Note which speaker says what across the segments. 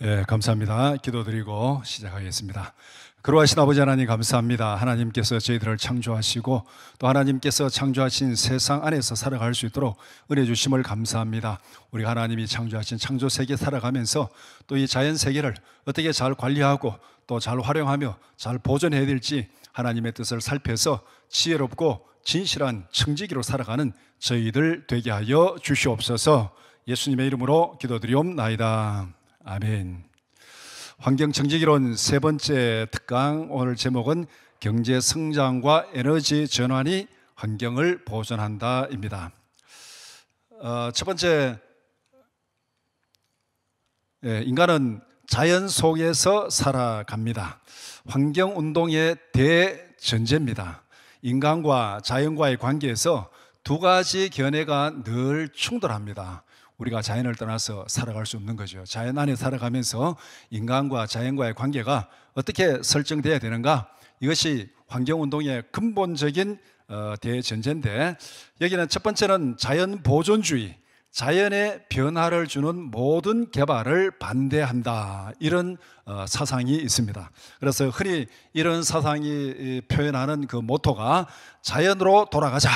Speaker 1: 감사합니다. 기도드리고 시작하겠습니다. 그러하신 아버지 하나님 감사합니다. 하나님께서 저희들을 창조하시고 또 하나님께서 창조하신 세상 안에서 살아갈 수 있도록 은혜 주심을 감사합니다. 우리 하나님이 창조하신 창조 세계 살아가면서 또 이 자연 세계를 어떻게 잘 관리하고 또 잘 활용하며 잘 보존해야 될지 하나님의 뜻을 살펴서 지혜롭고 진실한 청지기로 살아가는 저희들 되게 하여 주시옵소서. 예수님의 이름으로 기도드리옵나이다. 아멘. 환경청지기론 세 번째 특강, 오늘 제목은 경제 성장과 에너지 전환이 환경을 보존한다입니다. 첫 번째, 인간은 자연 속에서 살아갑니다. 환경운동의 대전제입니다. 인간과 자연과의 관계에서 두 가지 견해가 늘 충돌합니다. 우리가 자연을 떠나서 살아갈 수 없는 거죠. 자연 안에 살아가면서 인간과 자연과의 관계가 어떻게 설정돼야 되는가? 이것이 환경운동의 근본적인 대전제인데, 여기는 첫 번째는 자연 보존주의, 자연의 변화를 주는 모든 개발을 반대한다, 이런 사상이 있습니다. 그래서 흔히 이런 사상이 표현하는 그 모토가 자연으로 돌아가자,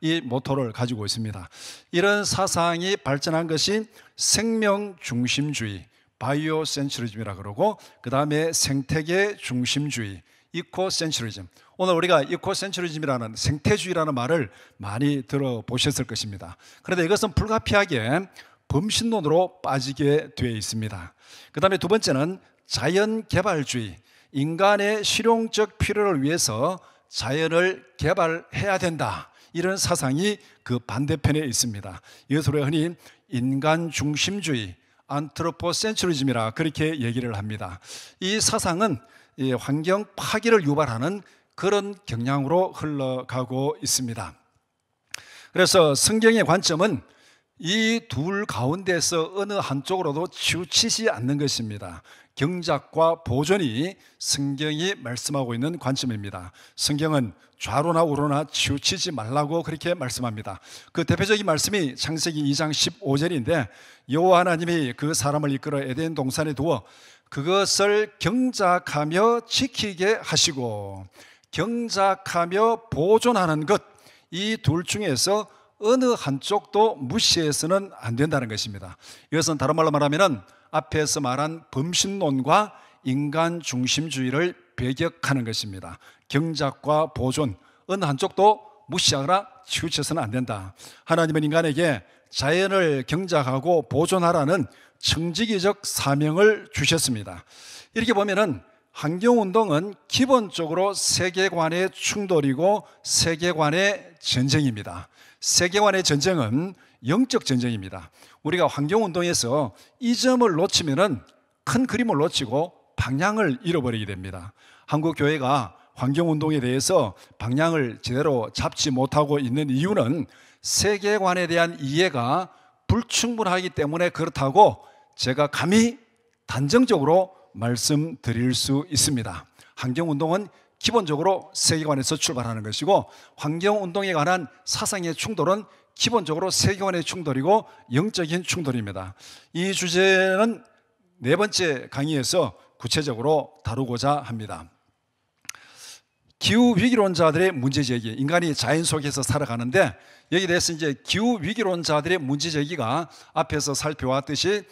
Speaker 1: 이 모토를 가지고 있습니다. 이런 사상이 발전한 것이 생명 중심주의, 바이오 센츄리즘이라 그러고, 그 다음에 생태계 중심주의, 이코 센츄리즘. 오늘 우리가 이코 센츄리즘이라는 생태주의라는 말을 많이 들어보셨을 것입니다. 그런데 이것은 불가피하게 범신론으로 빠지게 되어 있습니다. 그 다음에 두 번째는 자연 개발주의, 인간의 실용적 필요를 위해서 자연을 개발해야 된다, 이런 사상이 그 반대편에 있습니다. 이것을 우리가 흔히 인간 중심주의, 안트로포센츄리즘이라 그렇게 얘기를 합니다. 이 사상은 이 환경 파괴를 유발하는 그런 경향으로 흘러가고 있습니다. 그래서 성경의 관점은 이 둘 가운데서 어느 한쪽으로도 치우치지 않는 것입니다. 경작과 보존이 성경이 말씀하고 있는 관점입니다. 성경은 좌로나 우로나 치우치지 말라고 그렇게 말씀합니다. 그 대표적인 말씀이 창세기 2장 15절인데, 여호와 하나님이 그 사람을 이끌어 에덴 동산에 두어 그것을 경작하며 지키게 하시고, 경작하며 보존하는 것, 이 둘 중에서 어느 한쪽도 무시해서는 안 된다는 것입니다. 이것은 다른 말로 말하면 앞에서 말한 범신론과 인간 중심주의를 배격하는 것입니다. 경작과 보존, 어느 한쪽도 무시하거나 치우쳐서는 안 된다. 하나님은 인간에게 자연을 경작하고 보존하라는 청지기적 사명을 주셨습니다. 이렇게 보면은 환경운동은 기본적으로 세계관의 충돌이고 세계관의 전쟁입니다. 세계관의 전쟁은 영적 전쟁입니다. 우리가 환경운동에서 이 점을 놓치면은 큰 그림을 놓치고 방향을 잃어버리게 됩니다. 한국 교회가 환경운동에 대해서 방향을 제대로 잡지 못하고 있는 이유는 세계관에 대한 이해가 불충분하기 때문에 그렇다고 제가 감히 단정적으로 말씀드릴 수 있습니다. 환경운동은 기본적으로 세계관에서 출발하는 것이고, 환경운동에 관한 사상의 충돌은 기본적으로 세계관의 충돌이고 영적인 충돌입니다. 이 주제는 네 번째 강의에서 구체적으로 다루고자 합니다. 기후위기론자들의 문제제기, 인간이 자연 속에서 살아가는데 여기에 대해서 이제 기후위기론자들의 문제제기가 앞에서 살펴왔듯이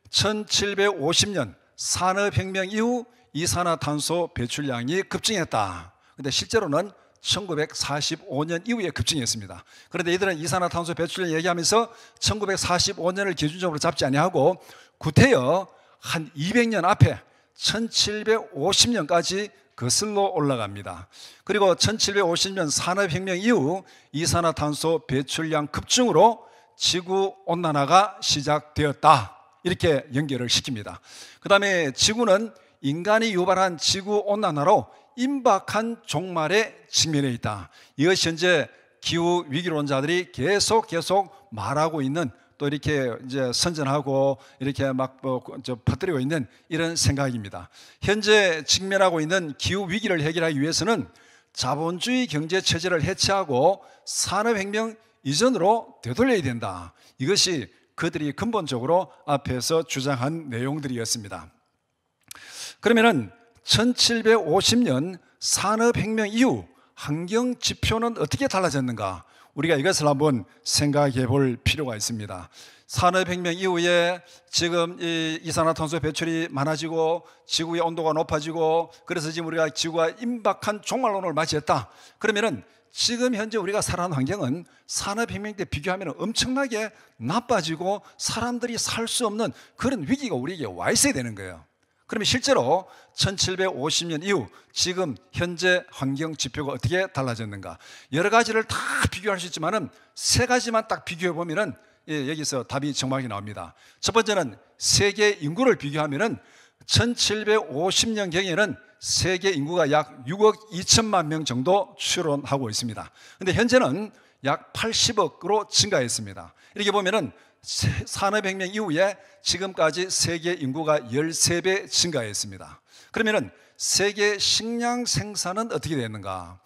Speaker 1: 1750년 산업혁명 이후 이산화탄소 배출량이 급증했다. 그런데 실제로는 1945년 이후에 급증했습니다. 그런데 이들은 이산화탄소 배출량 얘기하면서 1945년을 기준점으로 잡지 아니하고 구태여 한 200년 앞에 1750년까지 거슬러 올라갑니다. 그리고 1750년 산업혁명 이후 이산화탄소 배출량 급증으로 지구온난화가 시작되었다, 이렇게 연결을 시킵니다. 그 다음에 지구는 인간이 유발한 지구온난화로 임박한 종말에 직면해 있다. 이것이 현재 기후위기론자들이 계속 말하고 있는, 또 이렇게 이제 선전하고 이렇게 막 퍼뜨리고 있는 이런 생각입니다. 현재 직면하고 있는 기후위기를 해결하기 위해서는 자본주의 경제체제를 해체하고 산업혁명 이전으로 되돌려야 된다. 이것이 그들이 근본적으로 앞에서 주장한 내용들이었습니다. 그러면은 1750년 산업혁명 이후 환경 지표는 어떻게 달라졌는가? 우리가 이것을 한번 생각해 볼 필요가 있습니다. 산업혁명 이후에 지금 이 이산화탄소 배출이 많아지고 지구의 온도가 높아지고 그래서 지금 우리가 지구가 임박한 종말론을 맞이했다. 그러면은 지금 현재 우리가 살아가는 환경은 산업혁명 때 비교하면 엄청나게 나빠지고 사람들이 살 수 없는 그런 위기가 우리에게 와 있어야 되는 거예요. 그러면 실제로 1750년 이후 지금 현재 환경 지표가 어떻게 달라졌는가? 여러 가지를 다 비교할 수 있지만은 세 가지만 딱 비교해 보면은 여기서 답이 정확히 나옵니다. 첫 번째는 세계 인구를 비교하면은 1750년 경에는 세계 인구가 약 6억 2천만 명 정도 추론하고 있습니다. 근데 현재는 약 80억으로 증가했습니다. 이렇게 보면은 산업혁명 이후에 지금까지 세계 인구가 13배 증가했습니다. 그러면은 세계 식량 생산은 어떻게 됐는가?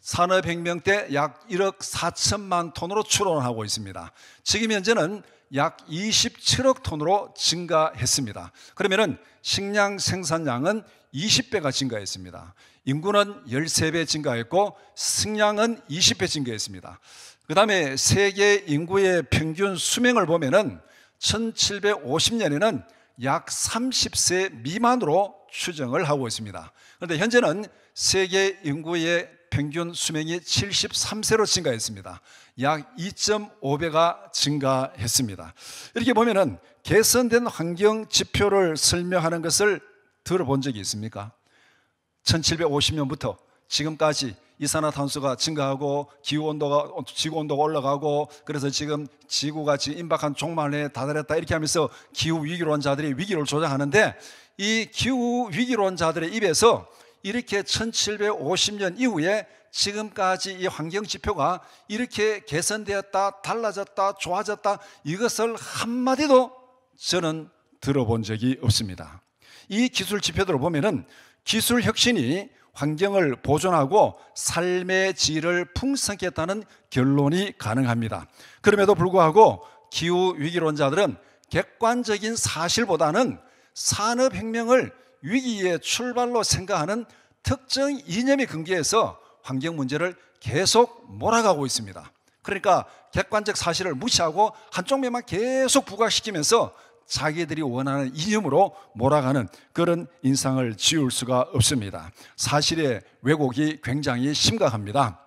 Speaker 1: 산업혁명 때 약 1억 4천만 톤으로 추론하고 있습니다. 지금 현재는 약 27억 톤으로 증가했습니다. 그러면은 식량 생산량은 20배가 증가했습니다. 인구는 13배 증가했고 식량은 20배 증가했습니다. 그 다음에 세계 인구의 평균 수명을 보면은 1750년에는 약 30세 미만으로 추정을 하고 있습니다. 그런데 현재는 세계 인구의 평균 수명이 73세로 증가했습니다. 약 2.5배가 증가했습니다. 이렇게 보면은 개선된 환경 지표를 설명하는 것을 들어본 적이 있습니까? 1750년부터 지금까지 이산화탄소가 증가하고 지구 온도가 올라가고 그래서 지금 지구가 지금 임박한 종말에 다다랐다 이렇게 하면서 기후 위기론자들이 위기를 조장하는데 이 기후 위기론자들의 입에서 이렇게 1750년 이후에 지금까지 이 환경 지표가 이렇게 개선되었다, 달라졌다, 좋아졌다 이것을 한마디도 저는 들어본 적이 없습니다. 이 기술 지표들을 보면은 기술 혁신이 환경을 보존하고 삶의 질을 풍성케 했다는 결론이 가능합니다. 그럼에도 불구하고 기후 위기론자들은 객관적인 사실보다는 산업혁명을 위기의 출발로 생각하는 특정 이념의 근거에서 환경 문제를 계속 몰아가고 있습니다. 그러니까 객관적 사실을 무시하고 한쪽 면만 계속 부각시키면서 자기들이 원하는 이념으로 몰아가는 그런 인상을 지울 수가 없습니다. 사실의 왜곡이 굉장히 심각합니다.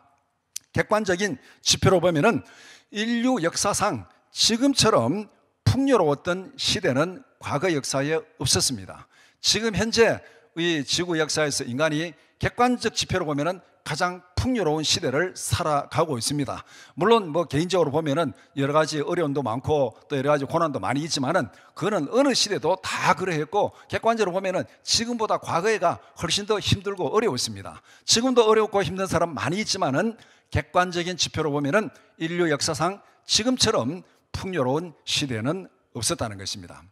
Speaker 1: 객관적인 지표로 보면은 인류 역사상 지금처럼 풍요로웠던 시대는 과거 역사에 없었습니다. 지금 현재 이 지구 역사에서 인간이 객관적 지표로 보면은 가장 풍요로운 시대를 살아가고 있습니다. 물론 뭐 개인적으로 보면은 여러 가지 어려움도 많고 또 여러 가지 고난도 많이 있지만은 그거는 어느 시대도 다 그러했고 객관적으로 보면은 지금보다 과거에가 훨씬 더 힘들고 어려웠습니다. 지금도 어렵고 힘든 사람 많이 있지만은 객관적인 지표로 보면은 인류 역사상 지금처럼 풍요로운 시대는 없었다는 것입니다.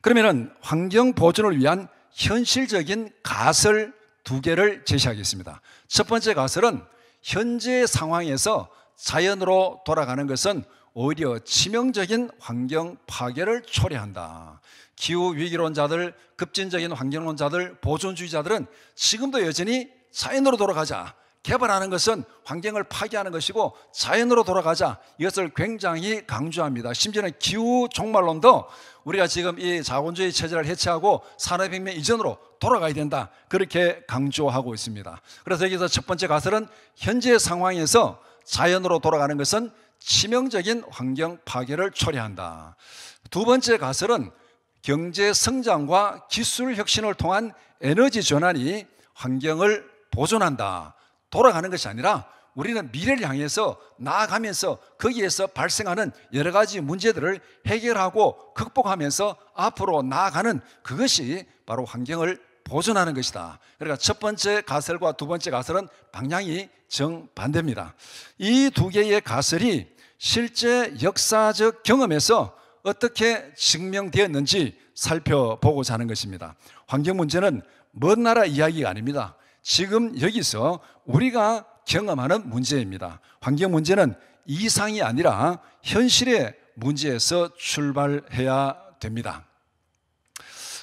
Speaker 1: 그러면은 환경 보존을 위한 현실적인 가설 두 개를 제시하겠습니다. 첫 번째 가설은 현재 상황에서 자연으로 돌아가는 것은 오히려 치명적인 환경 파괴를 초래한다. 기후 위기론자들, 급진적인 환경론자들, 보존주의자들은 지금도 여전히 자연으로 돌아가자, 개발하는 것은 환경을 파괴하는 것이고 자연으로 돌아가자 이것을 굉장히 강조합니다. 심지어는 기후 종말론도 우리가 지금 이 자본주의 체제를 해체하고 산업혁명 이전으로 돌아가야 된다 그렇게 강조하고 있습니다. 그래서 여기서 첫 번째 가설은 현재 상황에서 자연으로 돌아가는 것은 치명적인 환경 파괴를 초래한다. 두 번째 가설은 경제 성장과 기술 혁신을 통한 에너지 전환이 환경을 보존한다. 돌아가는 것이 아니라 우리는 미래를 향해서 나아가면서 거기에서 발생하는 여러 가지 문제들을 해결하고 극복하면서 앞으로 나아가는 그것이 바로 환경을 보존하는 것이다. 그러니까 첫 번째 가설과 두 번째 가설은 방향이 정반대입니다. 이 두 개의 가설이 실제 역사적 경험에서 어떻게 증명되었는지 살펴보고자 하는 것입니다. 환경 문제는 먼 나라 이야기가 아닙니다. 지금 여기서 우리가 경험하는 문제입니다. 환경 문제는 이상이 아니라 현실의 문제에서 출발해야 됩니다.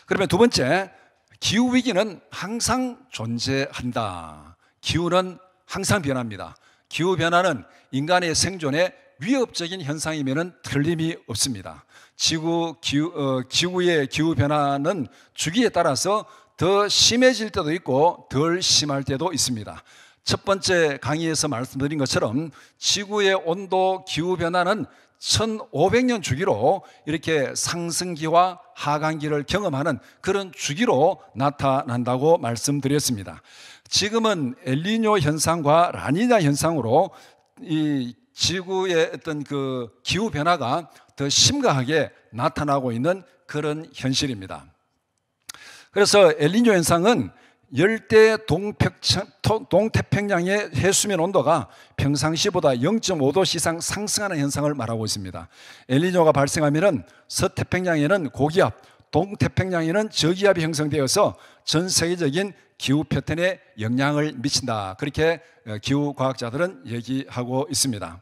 Speaker 1: 그러면 두 번째, 기후위기는 항상 존재한다. 기후는 항상 변합니다. 기후변화는 인간의 생존에 위협적인 현상이면 틀림이 없습니다. 지구의 기후변화는 주기에 따라서 더 심해질 때도 있고 덜 심할 때도 있습니다. 첫 번째 강의에서 말씀드린 것처럼 지구의 온도 기후변화는 1500년 주기로 이렇게 상승기와 하강기를 경험하는 그런 주기로 나타난다고 말씀드렸습니다. 지금은 엘니뇨 현상과 라니냐 현상으로 이 지구의 어떤 그 기후 변화가 더 심각하게 나타나고 있는 그런 현실입니다. 그래서 엘니뇨 현상은 열대 동태평양의 해수면 온도가 평상시보다 0.5도 이상 상승하는 현상을 말하고 있습니다. 엘니뇨가 발생하면 서태평양에는 고기압, 동태평양에는 저기압이 형성되어서 전 세계적인 기후 패턴에 영향을 미친다. 그렇게 기후과학자들은 얘기하고 있습니다.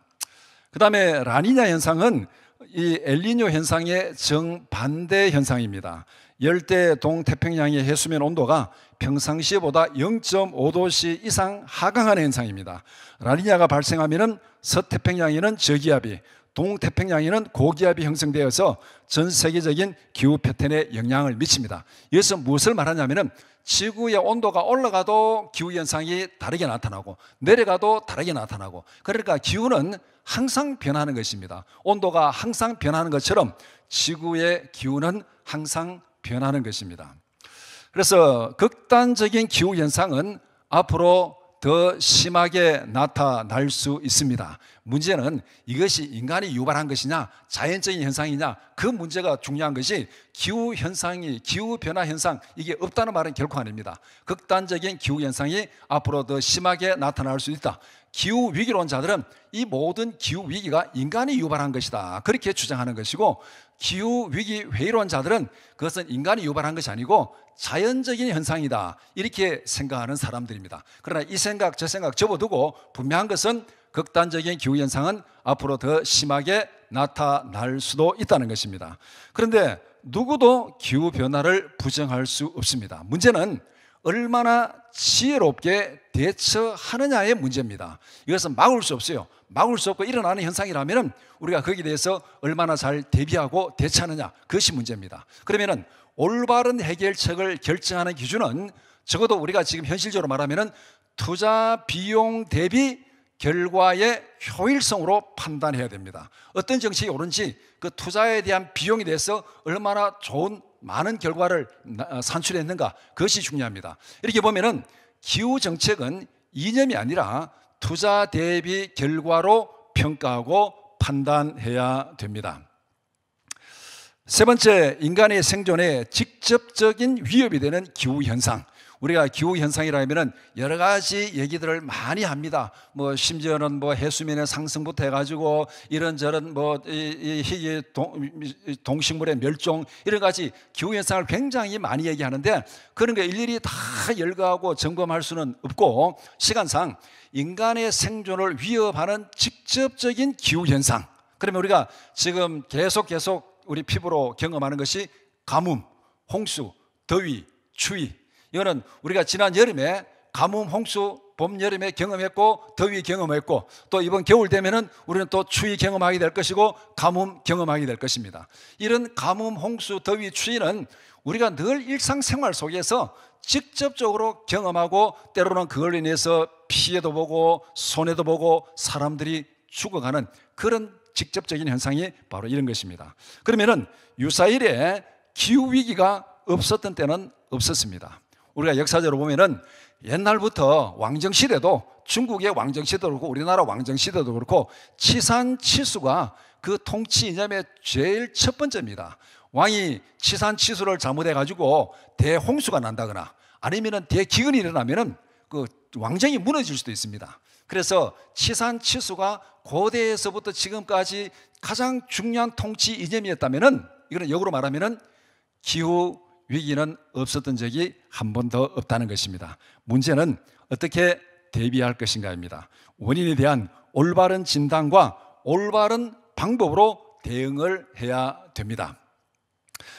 Speaker 1: 그 다음에 라니냐 현상은 이 엘니뇨 현상의 정반대 현상입니다. 열대 동태평양의 해수면 온도가 평상시보다 0.5도씨 이상 하강하는 현상입니다. 라니냐가 발생하면 서태평양에는 저기압이, 동태평양에는 고기압이 형성되어서 전 세계적인 기후 패턴에 영향을 미칩니다. 이것은 무엇을 말하냐면 지구의 온도가 올라가도 기후현상이 다르게 나타나고 내려가도 다르게 나타나고, 그러니까 기후는 항상 변하는 것입니다. 온도가 항상 변하는 것처럼 지구의 기후는 항상 변하는 것입니다. 그래서 극단적인 기후현상은 앞으로 더 심하게 나타날 수 있습니다. 문제는 이것이 인간이 유발한 것이냐 자연적인 현상이냐, 그 문제가 중요한 것이 기후현상이, 기후변화 현상, 이게 없다는 말은 결코 아닙니다. 극단적인 기후현상이 앞으로 더 심하게 나타날 수 있다. 기후위기론자들은 이 모든 기후위기가 인간이 유발한 것이다, 그렇게 주장하는 것이고, 기후위기 회의론자들은 그것은 인간이 유발한 것이 아니고 자연적인 현상이다, 이렇게 생각하는 사람들입니다. 그러나 이 생각 저 생각 접어두고 분명한 것은 극단적인 기후현상은 앞으로 더 심하게 나타날 수도 있다는 것입니다. 그런데 누구도 기후변화를 부정할 수 없습니다. 문제는 얼마나 지혜롭게 대처하느냐의 문제입니다. 이것은 막을 수 없어요. 막을 수 없고 일어나는 현상이라면 우리가 거기에 대해서 얼마나 잘 대비하고 대처하느냐, 그것이 문제입니다. 그러면 올바른 해결책을 결정하는 기준은 적어도 우리가 지금 현실적으로 말하면 투자 비용 대비 결과의 효율성으로 판단해야 됩니다. 어떤 정책이 옳은지 그 투자에 대한 비용에 대해서 얼마나 좋은 많은 결과를 산출했는가, 그것이 중요합니다. 이렇게 보면은 기후 정책은 이념이 아니라 투자 대비 결과로 평가하고 판단해야 됩니다. 세 번째, 인간의 생존에 직접적인 위협이 되는 기후 현상. 우리가 기후 현상이라면 여러 가지 얘기들을 많이 합니다. 뭐 심지어는 뭐 해수면의 상승부터 해가지고 이런저런 뭐 동식물의 멸종, 이런 가지 기후 현상을 굉장히 많이 얘기하는데 그런 거 일일이 다 열거하고 점검할 수는 없고, 시간상 인간의 생존을 위협하는 직접적인 기후 현상. 그러면 우리가 지금 계속 우리 피부로 경험하는 것이 가뭄, 홍수, 더위, 추위. 이거는 우리가 지난 여름에 가뭄, 홍수, 봄, 여름에 경험했고 더위 경험했고, 또 이번 겨울 되면은 우리는 또 추위 경험하게 될 것이고 가뭄 경험하게 될 것입니다. 이런 가뭄, 홍수, 더위, 추위는 우리가 늘 일상생활 속에서 직접적으로 경험하고, 때로는 그걸로 인해서 피해도 보고 손해도 보고 사람들이 죽어가는 그런 직접적인 현상이 바로 이런 것입니다. 그러면은 유사일에 기후위기가 없었던 때는 없었습니다. 우리가 역사적으로 보면은 옛날부터 왕정시대도, 중국의 왕정시대도 그렇고 우리나라 왕정시대도 그렇고 치산치수가 그 통치 이념의 제일 첫 번째입니다. 왕이 치산치수를 잘못해가지고 대홍수가 난다거나 아니면은 대기근이 일어나면은 그 왕정이 무너질 수도 있습니다. 그래서 치산치수가 고대에서부터 지금까지 가장 중요한 통치 이념이었다면은, 이거는 역으로 말하면은 기후 위기는 없었던 적이 한 번도 없다는 것입니다. 문제는 어떻게 대비할 것인가입니다. 원인에 대한 올바른 진단과 올바른 방법으로 대응을 해야 됩니다.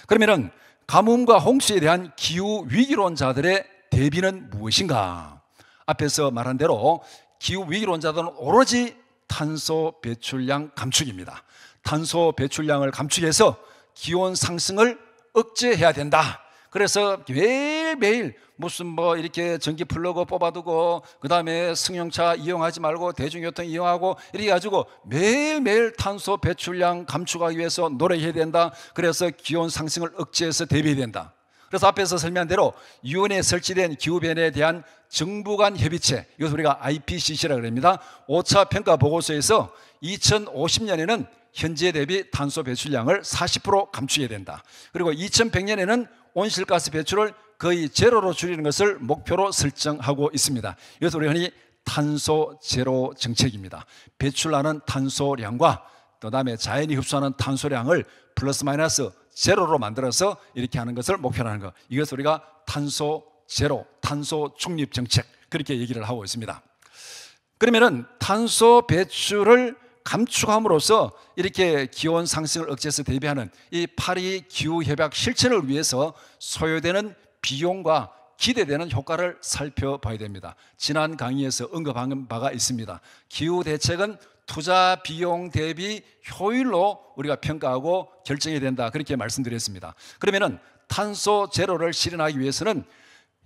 Speaker 1: 그러면은 가뭄과 홍수에 대한 기후 위기론자들의 대비는 무엇인가? 앞에서 말한 대로 기후 위기론자들은 오로지 탄소 배출량 감축입니다. 탄소 배출량을 감축해서 기온 상승을 억제해야 된다. 그래서 매일매일 무슨 이렇게 전기 플러그 뽑아두고 그 다음에 승용차 이용하지 말고 대중교통 이용하고 이렇게 가지고 매일매일 탄소 배출량 감축하기 위해서 노력해야 된다. 그래서 기온 상승을 억제해서 대비해야 된다. 그래서 앞에서 설명한 대로 유엔에 설치된 기후변화에 대한 정부 간 협의체, 이것을 우리가 IPCC라고 합니다. 5차 평가 보고서에서 2050년에는 현재 대비 탄소 배출량을 40% 감축해야 된다. 그리고 2100년에는 온실가스 배출을 거의 제로로 줄이는 것을 목표로 설정하고 있습니다. 이것을 우리 흔히 탄소 제로 정책입니다. 배출하는 탄소량과 그 다음에 자연이 흡수하는 탄소량을 플러스 마이너스 제로로 만들어서 이렇게 하는 것을 목표로 하는 것, 이것을 우리가 탄소 제로, 탄소 중립 정책, 그렇게 얘기를 하고 있습니다. 그러면은 탄소 배출을 감축함으로써 이렇게 기온 상승을 억제해서 대비하는 이 파리 기후협약 실천을 위해서 소요되는 비용과 기대되는 효과를 살펴봐야 됩니다. 지난 강의에서 언급한 바가 있습니다. 기후대책은 투자 비용 대비 효율로 우리가 평가하고 결정해야 된다, 그렇게 말씀드렸습니다. 그러면은 탄소 제로를 실현하기 위해서는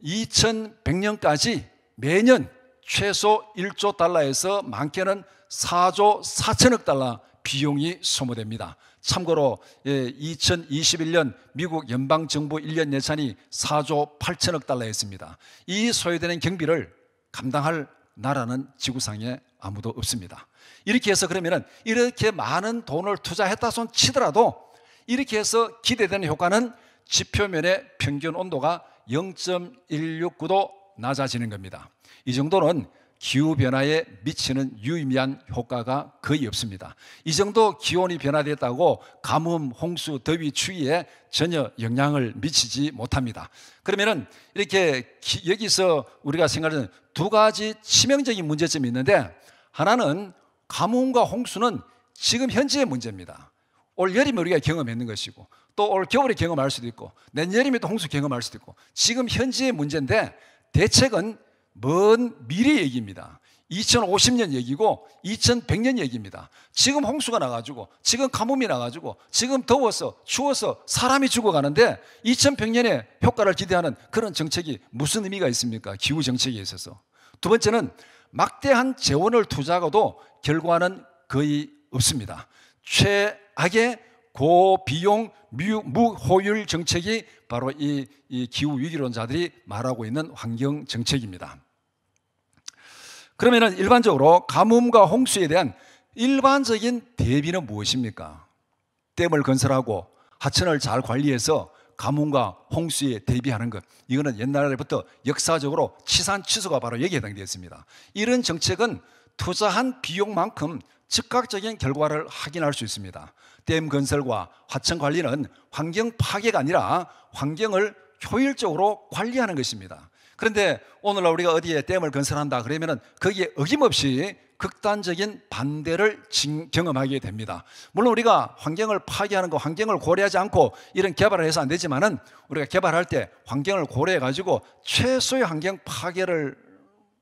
Speaker 1: 2100년까지 매년 최소 1조 달러에서 많게는 4조 4천억 달러 비용이 소모됩니다. 참고로 2021년 미국 연방정부 1년 예산이 4조 8천억 달러였습니다. 이 소요되는 경비를 감당할 나라는 지구상에 아무도 없습니다. 이렇게 해서 그러면은 이렇게 많은 돈을 투자했다 손 치더라도 이렇게 해서 기대되는 효과는 지표면의 평균 온도가 0.169도 낮아지는 겁니다. 이 정도는 기후변화에 미치는 유의미한 효과가 거의 없습니다. 이 정도 기온이 변화됐다고 가뭄, 홍수, 더위, 추위에 전혀 영향을 미치지 못합니다. 그러면은 이렇게 여기서 우리가 생각하는 두 가지 치명적인 문제점이 있는데, 하나는 가뭄과 홍수는 지금 현재의 문제입니다. 올 여름에 우리가 경험했는 것이고 또 올 겨울에 경험할 수도 있고 내년여름에 또 홍수 경험할 수도 있고 지금 현재의 문제인데, 대책은 먼 미래 얘기입니다. 2050년 얘기고 2100년 얘기입니다. 지금 홍수가 나가지고 지금 가뭄이 나가지고 지금 더워서 추워서 사람이 죽어가는데 2100년에 효과를 기대하는 그런 정책이 무슨 의미가 있습니까? 기후 정책에 있어서. 두 번째는 막대한 재원을 투자하고도 결과는 거의 없습니다. 최악의 고비용 무호율 정책이 바로 이 기후 위기론자들이 말하고 있는 환경 정책입니다. 그러면은 일반적으로 가뭄과 홍수에 대한 일반적인 대비는 무엇입니까? 댐을 건설하고 하천을 잘 관리해서 가뭄과 홍수에 대비하는 것, 이거는 옛날부터 역사적으로 치산치수가 바로 여기에 해당되어 있습니다. 이런 정책은 투자한 비용만큼 즉각적인 결과를 확인할 수 있습니다. 댐 건설과 하천 관리는 환경 파괴가 아니라 환경을 효율적으로 관리하는 것입니다. 그런데 오늘날 우리가 어디에 댐을 건설한다 그러면은 거기에 어김없이 극단적인 반대를 경험하게 됩니다. 물론 우리가 환경을 파괴하는 거, 환경을 고려하지 않고 이런 개발을 해서 안 되지만은 우리가 개발할 때 환경을 고려해 가지고 최소의 환경 파괴를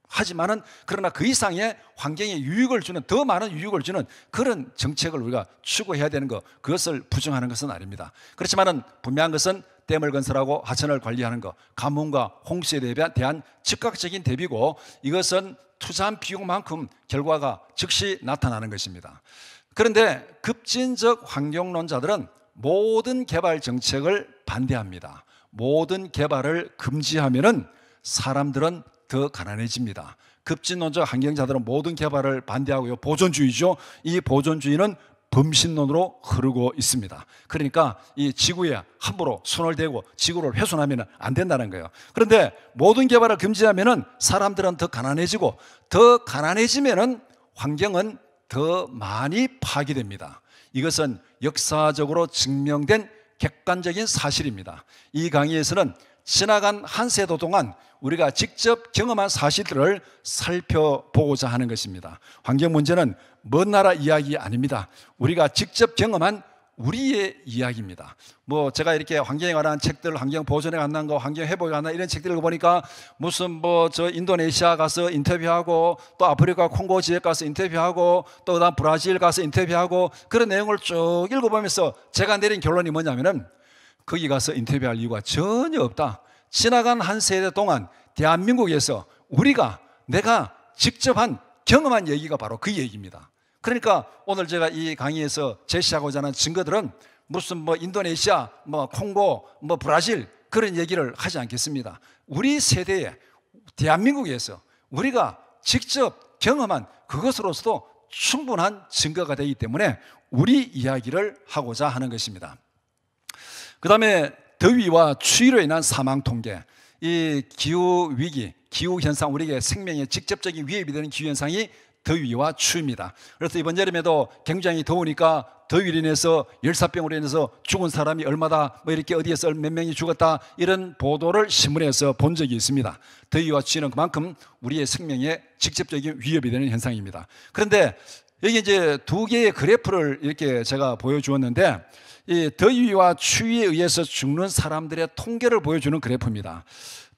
Speaker 1: 하지만은 그러나 그 이상의 환경에 유익을 주는, 더 많은 유익을 주는 그런 정책을 우리가 추구해야 되는 것, 그것을 부정하는 것은 아닙니다. 그렇지만은 분명한 것은 댐을 건설하고 하천을 관리하는 것, 가뭄과 홍수에 대한 즉각적인 대비고, 이것은 투자한 비용만큼 결과가 즉시 나타나는 것입니다. 그런데 급진적 환경론자들은 모든 개발 정책을 반대합니다. 모든 개발을 금지하면은 사람들은 더 가난해집니다. 급진론적 환경자들은 모든 개발을 반대하고요, 보존주의죠. 이 보존주의는 범신론으로 흐르고 있습니다. 그러니까 이 지구에 함부로 손을 대고 지구를 훼손하면 안 된다는 거예요. 그런데 모든 개발을 금지하면 사람들은 더 가난해지고, 더 가난해지면 환경은 더 많이 파괴됩니다. 이것은 역사적으로 증명된 객관적인 사실입니다. 이 강의에서는 지나간 한 세도 동안 우리가 직접 경험한 사실들을 살펴보고자 하는 것입니다. 환경 문제는 먼 나라 이야기 아닙니다. 우리가 직접 경험한 우리의 이야기입니다. 뭐 제가 이렇게 환경에 관한 책들, 환경 보존에 관한 거, 환경 회복에 관한 이런 책들을 보니까 무슨 뭐 저 인도네시아 가서 인터뷰하고 또 아프리카 콩고 지역 가서 인터뷰하고 또 그다음 브라질 가서 인터뷰하고 그런 내용을 쭉 읽어보면서 제가 내린 결론이 뭐냐면은 거기 가서 인터뷰할 이유가 전혀 없다. 지나간 한 세대 동안 대한민국에서 내가 직접 경험한 얘기가 바로 그 얘기입니다. 그러니까 오늘 제가 이 강의에서 제시하고자 하는 증거들은 무슨 뭐 인도네시아, 뭐 콩고, 뭐 브라질 그런 얘기를 하지 않겠습니다. 우리 세대에 대한민국에서 우리가 직접 경험한 그것으로서도 충분한 증거가 되기 때문에 우리 이야기를 하고자 하는 것입니다. 그 다음에 더위와 추위로 인한 사망 통계, 이 기후위기, 기후현상, 우리에게 생명에 직접적인 위협이 되는 기후현상이 더위와 추위입니다. 그래서 이번 여름에도 굉장히 더우니까 더위로 인해서 열사병으로 인해서 죽은 사람이 얼마다, 뭐 이렇게 어디에서 몇 명이 죽었다, 이런 보도를 신문에서 본 적이 있습니다. 더위와 추위는 그만큼 우리의 생명에 직접적인 위협이 되는 현상입니다. 그런데 여기 이제 두 개의 그래프를 이렇게 제가 보여주었는데, 이 더위와 추위에 의해서 죽는 사람들의 통계를 보여주는 그래프입니다.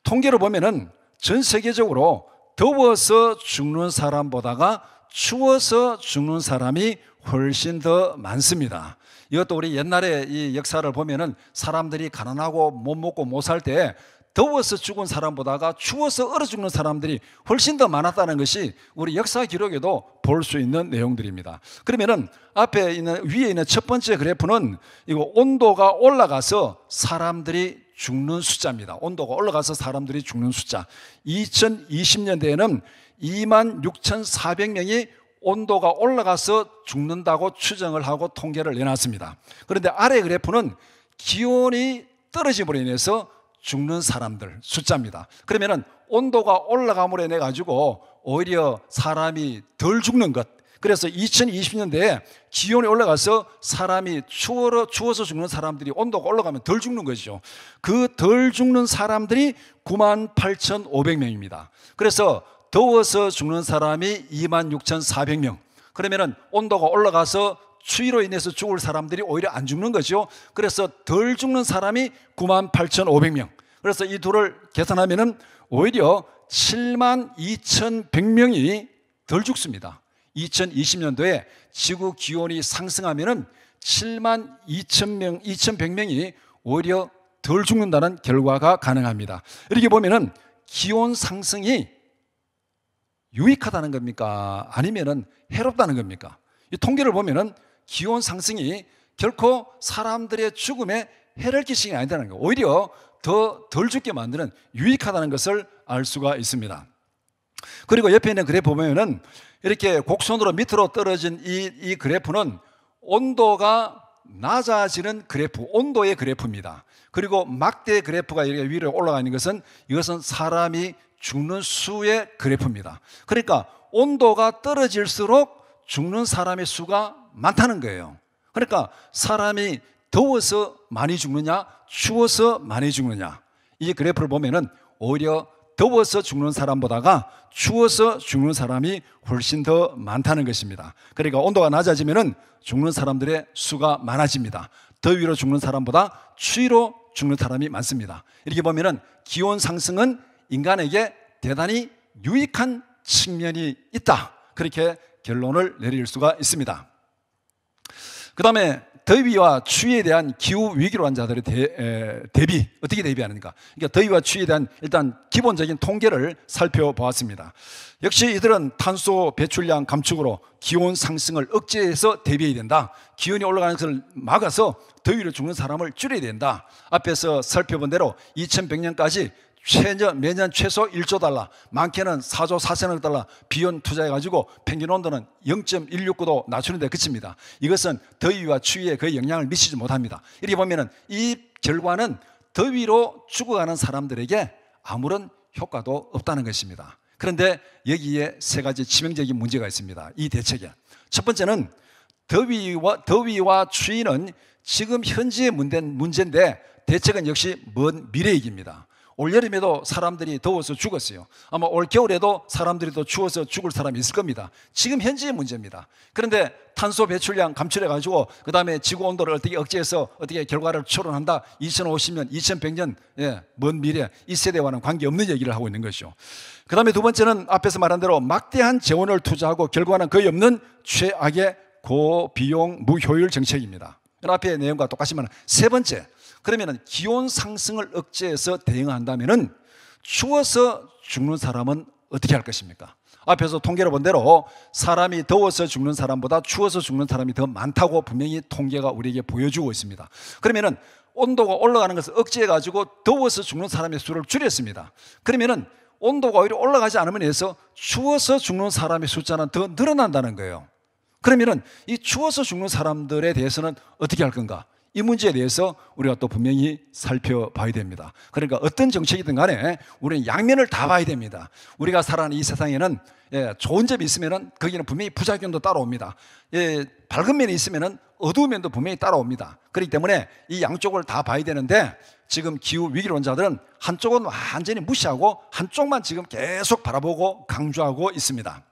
Speaker 1: 통계를 보면은 전 세계적으로 더워서 죽는 사람보다가 추워서 죽는 사람이 훨씬 더 많습니다. 이것도 우리 옛날에 이 역사를 보면은 사람들이 가난하고 못 먹고 못 살 때 더워서 죽은 사람보다가 추워서 얼어 죽는 사람들이 훨씬 더 많았다는 것이 우리 역사 기록에도 볼 수 있는 내용들입니다. 그러면은 앞에 있는, 위에 있는 첫 번째 그래프는 이거 온도가 올라가서 사람들이 죽는 숫자입니다. 온도가 올라가서 사람들이 죽는 숫자. 2020년대에는 26,400명이 온도가 올라가서 죽는다고 추정을 하고 통계를 내놨습니다. 그런데 아래 그래프는 기온이 떨어짐으로 인해서 죽는 사람들 숫자입니다. 그러면은 온도가 올라감으로 인해 가지고 오히려 사람이 덜 죽는 것. 그래서 2020년대에 기온이 올라가서 사람이 추워서 죽는 사람들이 온도가 올라가면 덜 죽는 거죠. 그 덜 죽는 사람들이 98,500명입니다. 그래서 더워서 죽는 사람이 26,400명. 그러면은 온도가 올라가서 추위로 인해서 죽을 사람들이 오히려 안 죽는 거죠. 그래서 덜 죽는 사람이 98,500명. 그래서 이 둘을 계산하면은 오히려 72,100명이 덜 죽습니다. 2020년도에 지구 기온이 상승하면은 72,100명이 오히려 덜 죽는다는 결과가 가능합니다. 이렇게 보면은 기온 상승이 유익하다는 겁니까? 아니면은 해롭다는 겁니까? 이 통계를 보면은 기온 상승이 결코 사람들의 죽음에 해를 끼치는 게 아니다는 거예요. 오히려 더 덜 죽게 만드는 유익하다는 것을 알 수가 있습니다. 그리고 옆에 있는 그래프 보면은 이렇게 곡선으로 밑으로 떨어진 이 그래프는 온도가 낮아지는 그래프, 온도의 그래프입니다. 그리고 막대 그래프가 이렇게 위로 올라가 있는 것은 이것은 사람이 죽는 수의 그래프입니다. 그러니까 온도가 떨어질수록 죽는 사람의 수가 많다는 거예요. 그러니까 사람이 더워서 많이 죽느냐, 추워서 많이 죽느냐, 이 그래프를 보면은 오히려 더워서 죽는 사람보다가 추워서 죽는 사람이 훨씬 더 많다는 것입니다. 그러니까 온도가 낮아지면은 죽는 사람들의 수가 많아집니다. 더위로 죽는 사람보다 추위로 죽는 사람이 많습니다. 이렇게 보면은 기온 상승은 인간에게 대단히 유익한 측면이 있다. 그렇게 결론을 내릴 수가 있습니다. 그 다음에 더위와 추위에 대한 기후 위기로 한 자들의 대비, 어떻게 대비하는가? 그러니까 더위와 추위에 대한 일단 기본적인 통계를 살펴보았습니다. 역시 이들은 탄소 배출량 감축으로 기온 상승을 억제해서 대비해야 된다. 기온이 올라가는 것을 막아서 더위로 죽는 사람을 줄여야 된다. 앞에서 살펴본 대로 2100년까지 매년 최소 1조 달러, 많게는 4조 4천억 달러 비용 투자해가지고 평균 온도는 0.169도 낮추는 데 그칩니다. 이것은 더위와 추위에 거의 영향을 미치지 못합니다. 이렇게 보면은 이 결과는 더위로 죽어가는 사람들에게 아무런 효과도 없다는 것입니다. 그런데 여기에 세 가지 치명적인 문제가 있습니다. 이 대책에. 첫 번째는 더위와 추위는 지금 현재의 문제인데 대책은 역시 먼 미래 얘기입니다. 올여름에도 사람들이 더워서 죽었어요. 아마 올겨울에도 사람들이 더 추워서 죽을 사람이 있을 겁니다. 지금 현재의 문제입니다. 그런데 탄소 배출량 감축해가지고 그 다음에 지구 온도를 어떻게 억제해서 어떻게 결과를 초론한다. 2050년, 2100년 먼 미래 이 세대와는 관계없는 얘기를 하고 있는 것이죠. 그 다음에 두 번째는 앞에서 말한 대로 막대한 재원을 투자하고 결과는 거의 없는 최악의 고비용 무효율 정책입니다. 앞의 내용과 똑같지만 세 번째, 그러면 기온 상승을 억제해서 대응한다면 추워서 죽는 사람은 어떻게 할 것입니까? 앞에서 통계를 본 대로 사람이 더워서 죽는 사람보다 추워서 죽는 사람이 더 많다고 분명히 통계가 우리에게 보여주고 있습니다. 그러면 온도가 올라가는 것을 억제해가지고 더워서 죽는 사람의 수를 줄였습니다. 그러면 온도가 오히려 올라가지 않으면 해서 추워서 죽는 사람의 숫자는 더 늘어난다는 거예요. 그러면 이 추워서 죽는 사람들에 대해서는 어떻게 할 건가? 이 문제에 대해서 우리가 또 분명히 살펴봐야 됩니다. 그러니까 어떤 정책이든 간에 우리는 양면을 다 봐야 됩니다. 우리가 살아가는 이 세상에는 좋은 점이 있으면 거기는 분명히 부작용도 따라옵니다. 밝은 면이 있으면 어두운 면도 분명히 따라옵니다. 그렇기 때문에 이 양쪽을 다 봐야 되는데 지금 기후 위기론자들은 한쪽은 완전히 무시하고 한쪽만 지금 계속 바라보고 강조하고 있습니다.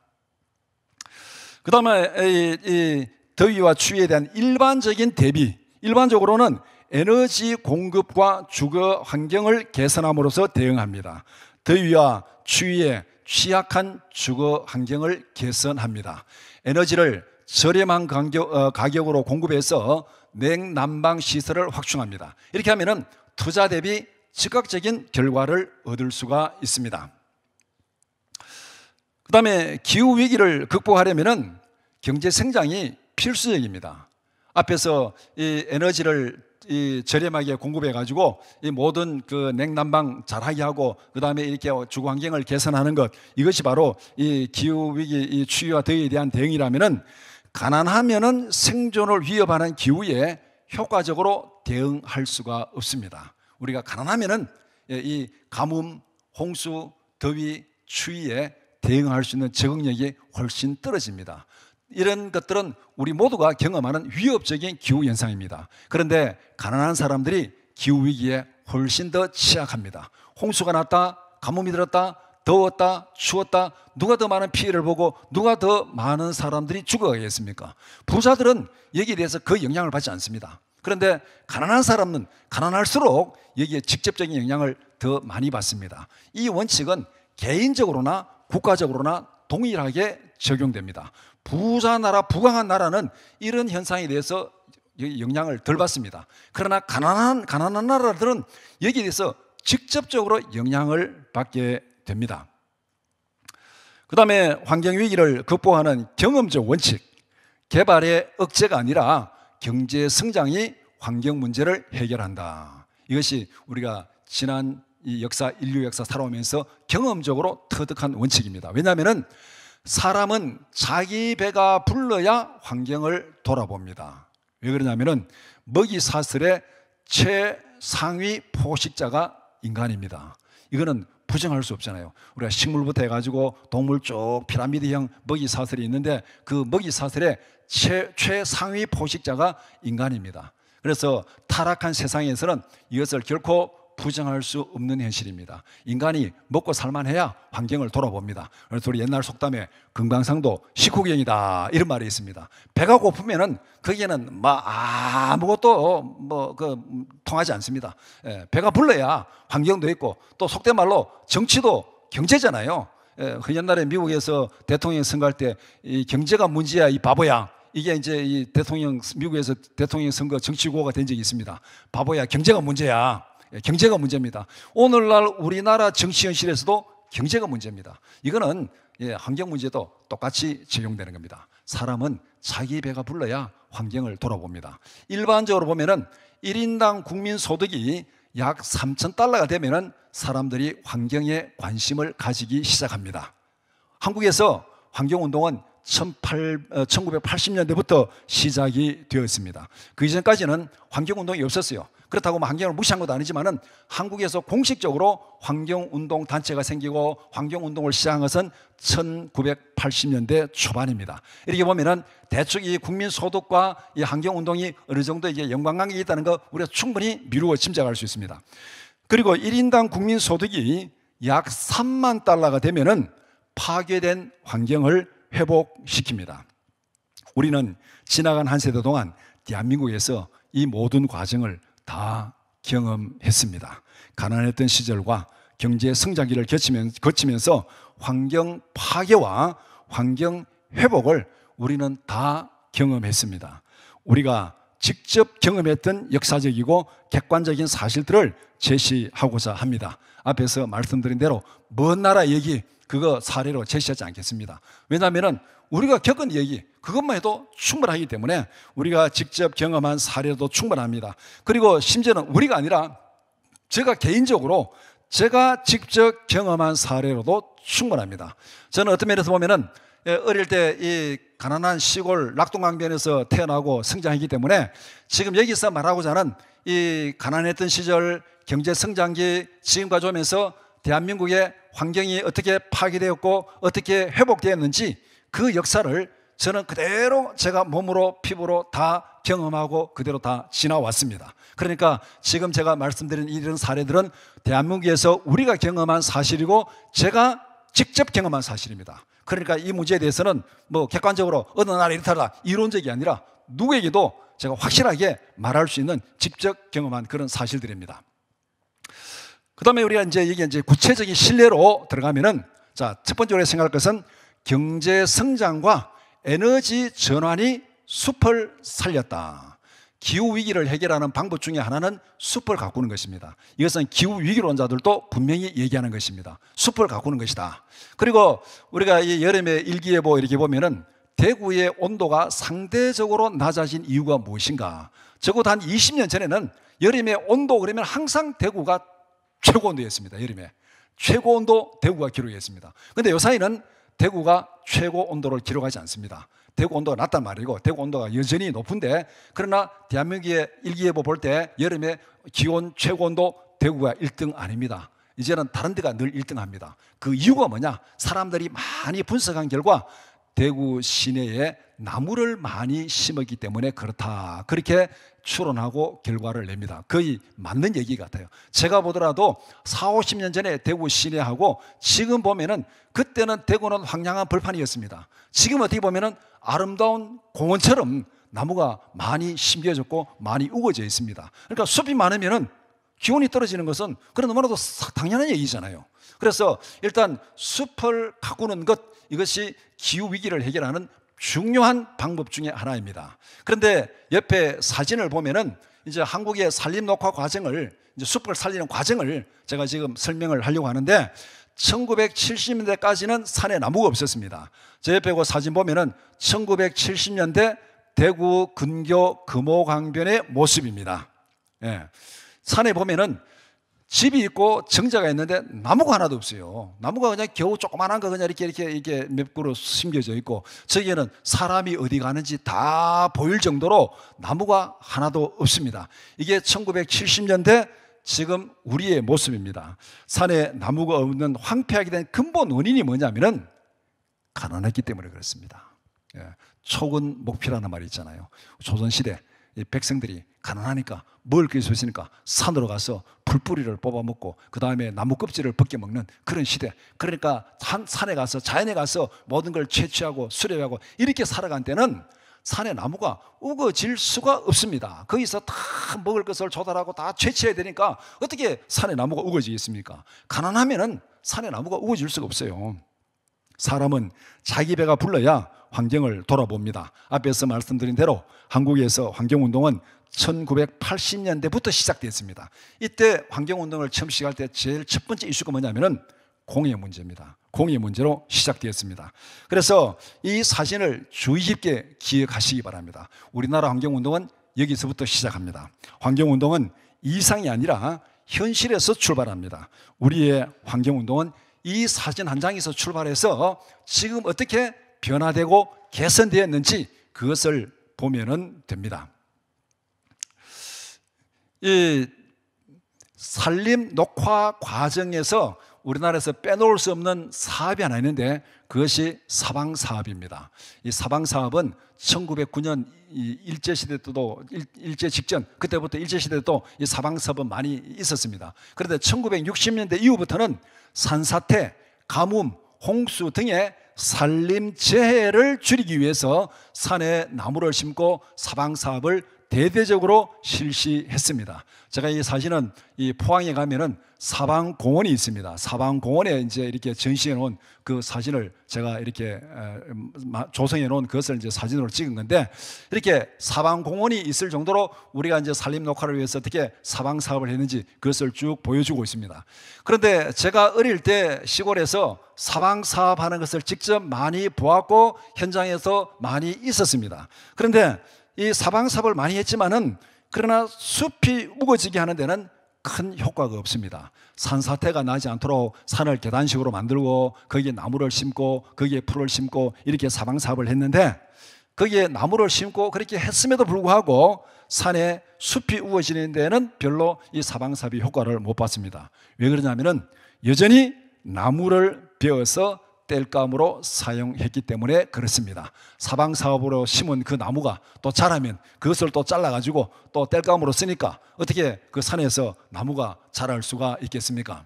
Speaker 1: 그 다음에 이 더위와 추위에 대한 일반적인 대비, 일반적으로는 에너지 공급과 주거 환경을 개선함으로써 대응합니다. 더위와 추위에 취약한 주거 환경을 개선합니다. 에너지를 저렴한 가격으로 공급해서 냉난방 시설을 확충합니다. 이렇게 하면은 투자 대비 즉각적인 결과를 얻을 수가 있습니다. 그 다음에 기후 위기를 극복하려면은 경제 성장이 필수적입니다. 앞에서 이 에너지를 저렴하게 공급해 가지고 이 모든 그 냉난방 잘하게 하고 그 다음에 이렇게 주거 환경을 개선하는 것, 이것이 바로 이 기후 위기, 이 추위와 더위에 대한 대응이라면은 가난하면은 생존을 위협하는 기후에 효과적으로 대응할 수가 없습니다. 우리가 가난하면은 이 가뭄, 홍수, 더위, 추위에 대응할 수 있는 적응력이 훨씬 떨어집니다. 이런 것들은 우리 모두가 경험하는 위협적인 기후현상입니다. 그런데 가난한 사람들이 기후위기에 훨씬 더 취약합니다. 홍수가 났다, 가뭄이 들었다, 더웠다, 추웠다, 누가 더 많은 피해를 보고 누가 더 많은 사람들이 죽어가겠습니까? 부자들은 여기에 대해서 거의 영향을 받지 않습니다. 그런데 가난한 사람은 가난할수록 여기에 직접적인 영향을 더 많이 받습니다. 이 원칙은 개인적으로나 국가적으로나 동일하게 적용됩니다. 부자 나라, 부강한 나라는 이런 현상에 대해서 영향을 덜 받습니다. 그러나 가난한 나라들은 여기에 대해서 직접적으로 영향을 받게 됩니다. 그 다음에 환경위기를 극복하는 경험적 원칙, 개발의 억제가 아니라 경제 성장이 환경 문제를 해결한다. 이것이 우리가 지난 이 역사, 인류 역사 살아오면서 경험적으로 터득한 원칙입니다. 왜냐하면 사람은 자기 배가 불러야 환경을 돌아봅니다. 왜 그러냐면 먹이 사슬의 최상위 포식자가 인간입니다. 이거는 부정할 수 없잖아요. 우리가 식물부터 해가지고 동물 쭉 피라미드형 먹이 사슬이 있는데 그 먹이 사슬의 최상위 포식자가 인간입니다. 그래서 타락한 세상에서는 이것을 결코 부정할 수 없는 현실입니다. 인간이 먹고 살만해야 환경을 돌아봅니다. 그래서 우리 옛날 속담에 금강산도 식후경이다 이런 말이 있습니다. 배가 고프면은 거기에는 아무것도 통하지 않습니다. 배가 불러야 환경도 있고 또 속된 말로 정치도 경제잖아요. 그 옛날에 미국에서 대통령 선거할 때 이 경제가 문제야 이 바보야. 이게 이제 이 미국에서 대통령 선거 정치 구호가 된 적이 있습니다. 바보야, 경제가 문제야. 경제가 문제입니다. 오늘날 우리나라 정치 현실에서도 경제가 문제입니다. 이거는 환경 문제도 똑같이 적용되는 겁니다. 사람은 자기 배가 불러야 환경을 돌아봅니다. 일반적으로 보면은 1인당 국민 소득이 약 3,000달러가 되면은 사람들이 환경에 관심을 가지기 시작합니다. 한국에서 환경운동은 1980년대부터 시작이 되었습니다. 그 이전까지는 환경운동이 없었어요. 그렇다고 환경을 무시한 것도 아니지만은 한국에서 공식적으로 환경운동 단체가 생기고 환경운동을 시작한 것은 1980년대 초반입니다. 이렇게 보면은 대충 이 국민소득과 이 환경운동이 어느 정도 이게 연관관계가 있다는 거 우리가 충분히 미루어 짐작할 수 있습니다. 그리고 1인당 국민 소득이 약 3만 달러가 되면은 파괴된 환경을 회복시킵니다. 우리는 지나간 한 세대 동안 대한민국에서 이 모든 과정을 다 경험했습니다. 가난했던 시절과 경제 성장기를 거치면서 환경 파괴와 환경 회복을 우리는 다 경험했습니다. 우리가 직접 경험했던 역사적이고 객관적인 사실들을 제시하고자 합니다. 앞에서 말씀드린 대로 먼 나라 얘기 그거 사례로 제시하지 않겠습니다. 왜냐하면 우리가 겪은 얘기 그것만 해도 충분하기 때문에 우리가 직접 경험한 사례도 충분합니다. 그리고 심지어는 우리가 아니라 제가 개인적으로 제가 직접 경험한 사례로도 충분합니다. 저는 어떤 면에서 보면은 어릴 때 이 가난한 시골 낙동강변에서 태어나고 성장했기 때문에 지금 여기서 말하고자 하는 이 가난했던 시절 경제 성장기 지금까지 오면서 대한민국의 환경이 어떻게 파괴되었고 어떻게 회복되었는지 그 역사를 저는 그대로 제가 몸으로 피부로 다 경험하고 그대로 다 지나왔습니다. 그러니까 지금 제가 말씀드린 이런 사례들은 대한민국에서 우리가 경험한 사실이고 제가 직접 경험한 사실입니다. 그러니까 이 문제에 대해서는 뭐 객관적으로 어느 나라 이렇다라 이론적이 아니라 누구에게도 제가 확실하게 말할 수 있는 직접 경험한 그런 사실들입니다. 그 다음에 우리가 이게 구체적인 신뢰로 들어가면은 자, 첫 번째로 생각할 것은 경제 성장과 에너지 전환이 숲을 살렸다. 기후 위기를 해결하는 방법 중에 하나는 숲을 가꾸는 것입니다. 이것은 기후 위기론자들도 분명히 얘기하는 것입니다. 숲을 가꾸는 것이다. 그리고 우리가 이 여름에 일기예보 이렇게 보면은 대구의 온도가 상대적으로 낮아진 이유가 무엇인가? 적어도 한 20년 전에는 여름에 온도 그러면 항상 대구가 최고 온도였습니다. 여름에 최고 온도 대구가 기록했습니다. 그런데 요사이는 대구가 최고 온도를 기록하지 않습니다. 대구 온도가 낮단 말이고 대구 온도가 여전히 높은데 그러나 대한민국의 일기예보 볼 때 여름에 기온 최고 온도 대구가 1등 아닙니다. 이제는 다른 데가 늘 1등합니다. 그 이유가 뭐냐? 사람들이 많이 분석한 결과 대구 시내에 나무를 많이 심었기 때문에 그렇다. 그렇게 추론하고 결과를 냅니다. 거의 맞는 얘기 같아요. 제가 보더라도 40, 50년 전에 대구 시내하고 지금 보면은 그때는 대구는 황량한 벌판이었습니다. 지금 어떻게 보면은 아름다운 공원처럼 나무가 많이 심겨졌고 많이 우거져 있습니다. 그러니까 숲이 많으면은 기온이 떨어지는 것은 그런 너무나도 당연한 얘기잖아요. 그래서 일단 숲을 가꾸는 것 이것이 기후 위기를 해결하는 중요한 방법 중에 하나입니다. 그런데 옆에 사진을 보면은 이제 한국의 산림 녹화 과정을 이제 숲을 살리는 과정을 제가 지금 설명을 하려고 하는데 1970년대까지는 산에 나무가 없었습니다. 저 옆에 그 사진 보면은 1970년대 대구 근교 금호강변의 모습입니다. 예. 산에 보면은 집이 있고 정자가 있는데 나무가 하나도 없어요. 나무가 그냥 겨우 조그만한 거 그냥 이렇게 몇 그루 심겨져 있고 저기에는 사람이 어디 가는지 다 보일 정도로 나무가 하나도 없습니다. 이게 1970년대 지금 우리의 모습입니다. 산에 나무가 없는 황폐하게 된 근본 원인이 뭐냐면은 가난했기 때문에 그렇습니다. 예. 촉은 목피라는 말이 있잖아요. 조선시대 이 백성들이 가난하니까 먹을 게 있으니까 산으로 가서 풀뿌리를 뽑아먹고 그 다음에 나무 껍질을 벗겨먹는 그런 시대. 그러니까 산에 가서 자연에 가서 모든 걸 채취하고 수렵하고 이렇게 살아간 때는 산에 나무가 우거질 수가 없습니다. 거기서 다 먹을 것을 조달하고 다 채취해야 되니까 어떻게 산에 나무가 우거지겠습니까? 가난하면은 산에 나무가 우거질 수가 없어요. 사람은 자기 배가 불러야 환경을 돌아봅니다. 앞에서 말씀드린 대로 한국에서 환경운동은 1980년대부터 시작됐습니다. 이때 환경운동을 처음 시작할 때 제일 첫 번째 이슈가 뭐냐면은 공해 문제입니다. 공해 문제로 시작되었습니다. 그래서 이 사진을 주의 깊게 기억하시기 바랍니다. 우리나라 환경운동은 여기서부터 시작합니다. 환경운동은 이상이 아니라 현실에서 출발합니다. 우리의 환경운동은 이 사진 한 장에서 출발해서 지금 어떻게 변화되고 개선되었는지 그것을 보면 됩니다. 이 산림 녹화 과정에서 우리나라에서 빼놓을 수 없는 사업이 하나 있는데 그것이 사방사업입니다. 이 사방사업은 1909년 일제시대 때도 일제 직전 그때부터 일제시대 때도 이 사방사업은 많이 있었습니다. 그런데 1960년대 이후부터는 산사태, 가뭄, 홍수 등의 산림재해를 줄이기 위해서 산에 나무를 심고 사방사업을 대대적으로 실시했습니다. 제가 이 사진은 이 포항에 가면은 사방공원이 있습니다. 사방공원에 이제 이렇게 전시해 놓은 그 사진을 제가 이렇게 조성해 놓은 그것을 이제 사진으로 찍은 건데, 이렇게 사방공원이 있을 정도로 우리가 이제 산림 녹화를 위해서 어떻게 사방 사업을 했는지 그것을 쭉 보여주고 있습니다. 그런데 제가 어릴 때 시골에서 사방 사업하는 것을 직접 많이 보았고 현장에서 많이 있었습니다. 그런데 이 사방 사업을 많이 했지만은 그러나 숲이 우거지게 하는 데는 큰 효과가 없습니다. 산사태가 나지 않도록 산을 계단식으로 만들고 거기에 나무를 심고 거기에 풀을 심고 이렇게 사방사업을 했는데, 거기에 나무를 심고 그렇게 했음에도 불구하고 산에 숲이 우거지는 데는 별로 이 사방사업이 효과를 못 봤습니다. 왜 그러냐면은 여전히 나무를 베어서 땔감으로 사용했기 때문에 그렇습니다. 사방사업으로 심은 그 나무가 또 자라면 그것을 또 잘라가지고 또 땔감으로 쓰니까 어떻게 그 산에서 나무가 자랄 수가 있겠습니까?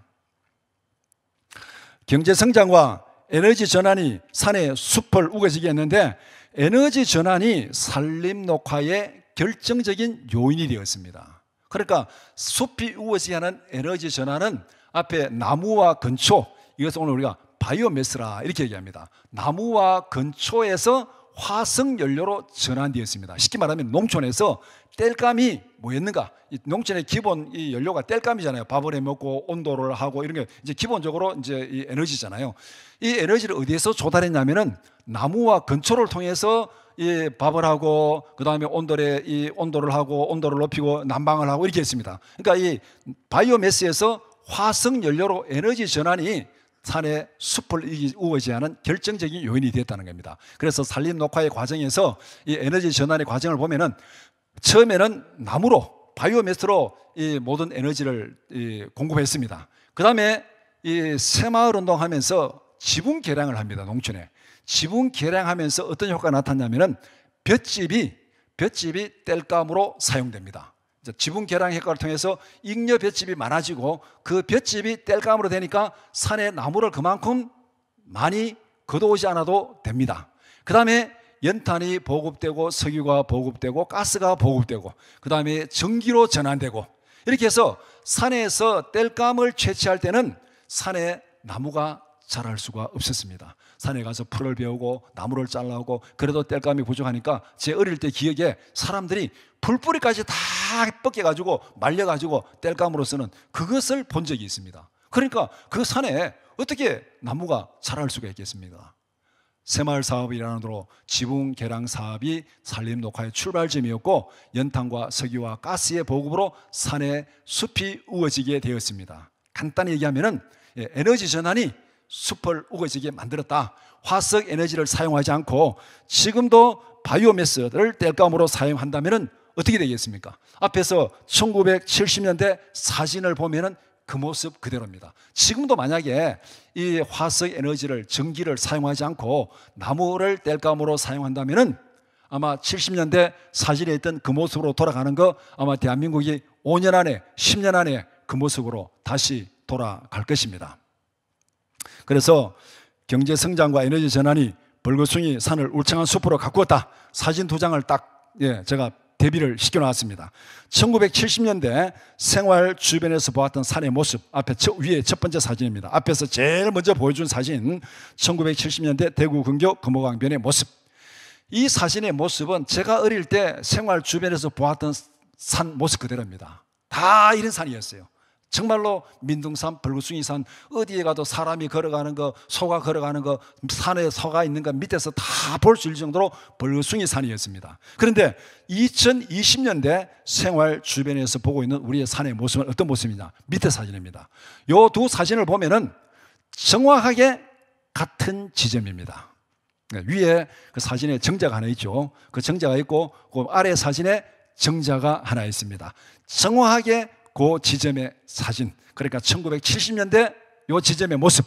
Speaker 1: 경제성장과 에너지 전환이 산의 숲을 우거지게 했는데, 에너지 전환이 산림 녹화의 결정적인 요인이 되었습니다. 그러니까 숲이 우거지게 하는 에너지 전환은 앞에 나무와 건초, 이것을 오늘 우리가 바이오매스라 이렇게 얘기합니다. 나무와 건초에서 화석연료로 전환되었습니다. 쉽게 말하면 농촌에서 땔감이 뭐였는가? 농촌의 기본 이 연료가 땔감이잖아요. 밥을 해 먹고 온도를 하고 이런 게 이제 기본적으로 이제 이 에너지잖아요. 이 에너지를 어디에서 조달했냐면은 나무와 건초를 통해서 이 밥을 하고 그 다음에 온도를 하고 온도를 높이고 난방을 하고 이렇게 했습니다. 그러니까 이 바이오매스에서 화석연료로 에너지 전환이 산의 숲을 우거지게 하는 결정적인 요인이 되었다는 겁니다. 그래서 산림 녹화의 과정에서 이 에너지 전환의 과정을 보면은 처음에는 나무로 바이오매스로 이 모든 에너지를 공급했습니다. 그 다음에 이 새마을 운동하면서 지붕 개량을 합니다. 농촌에 지붕 개량하면서 어떤 효과가 나타나냐면은 볏짚이 땔감으로 사용됩니다. 지붕 개량 효과를 통해서 잉여 볏짚이 많아지고 그 볏짚이 땔감으로 되니까 산에 나무를 그만큼 많이 걷어오지 않아도 됩니다. 그 다음에 연탄이 보급되고 석유가 보급되고 가스가 보급되고 그 다음에 전기로 전환되고 이렇게 해서 산에서 땔감을 채취할 때는 산에 나무가 자랄 수가 없었습니다. 산에 가서 풀을 베우고 나무를 잘라오고 그래도 땔감이 부족하니까 제 어릴 때 기억에 사람들이 풀뿌리까지 다 벗겨가지고 말려가지고 땔감으로서는 그것을 본 적이 있습니다. 그러니까 그 산에 어떻게 나무가 자랄 수가 있겠습니까? 새마을 사업이라는 으로 지붕 개량 사업이 산림 녹화의 출발점이었고 연탄과 석유와 가스의 보급으로 산에 숲이 우거지게 되었습니다. 간단히 얘기하면은 에너지 전환이 숲을 우거지게 만들었다. 화석 에너지를 사용하지 않고 지금도 바이오매스를 땔감으로 사용한다면 어떻게 되겠습니까? 앞에서 1970년대 사진을 보면은 그 모습 그대로입니다. 지금도 만약에 이 화석 에너지를 전기를 사용하지 않고 나무를 땔감으로 사용한다면은 아마 70년대 사진에 있던 그 모습으로 돌아가는 거 아마 대한민국이 5년 안에 10년 안에 그 모습으로 다시 돌아갈 것입니다. 그래서 경제 성장과 에너지 전환이 벌거숭이 산을 울창한 숲으로 가꾸었다. 사진 두 장을 딱 제가 대비를 시켜놨습니다. 1970년대 생활 주변에서 보았던 산의 모습, 앞에 위에 첫 번째 사진입니다. 앞에서 제일 먼저 보여준 사진, 1970년대 대구 근교 금호강변의 모습. 이 사진의 모습은 제가 어릴 때 생활 주변에서 보았던 산 모습 그대로입니다. 다 이런 산이었어요. 정말로 민둥산, 벌거숭이산 어디에 가도 사람이 걸어가는 거, 소가 걸어가는 거, 산에 소가 있는 거 밑에서 다 볼 수 있을 정도로 벌거숭이 산이었습니다. 그런데 2020년대 생활 주변에서 보고 있는 우리의 산의 모습은 어떤 모습이냐? 밑에 사진입니다. 이 두 사진을 보면은 정확하게 같은 지점입니다. 위에 그 사진에 정자가 하나 있죠. 그 정자가 있고 그 아래 사진에 정자가 하나 있습니다. 정확하게 그 지점의 사진, 그러니까 1970년대 요 지점의 모습,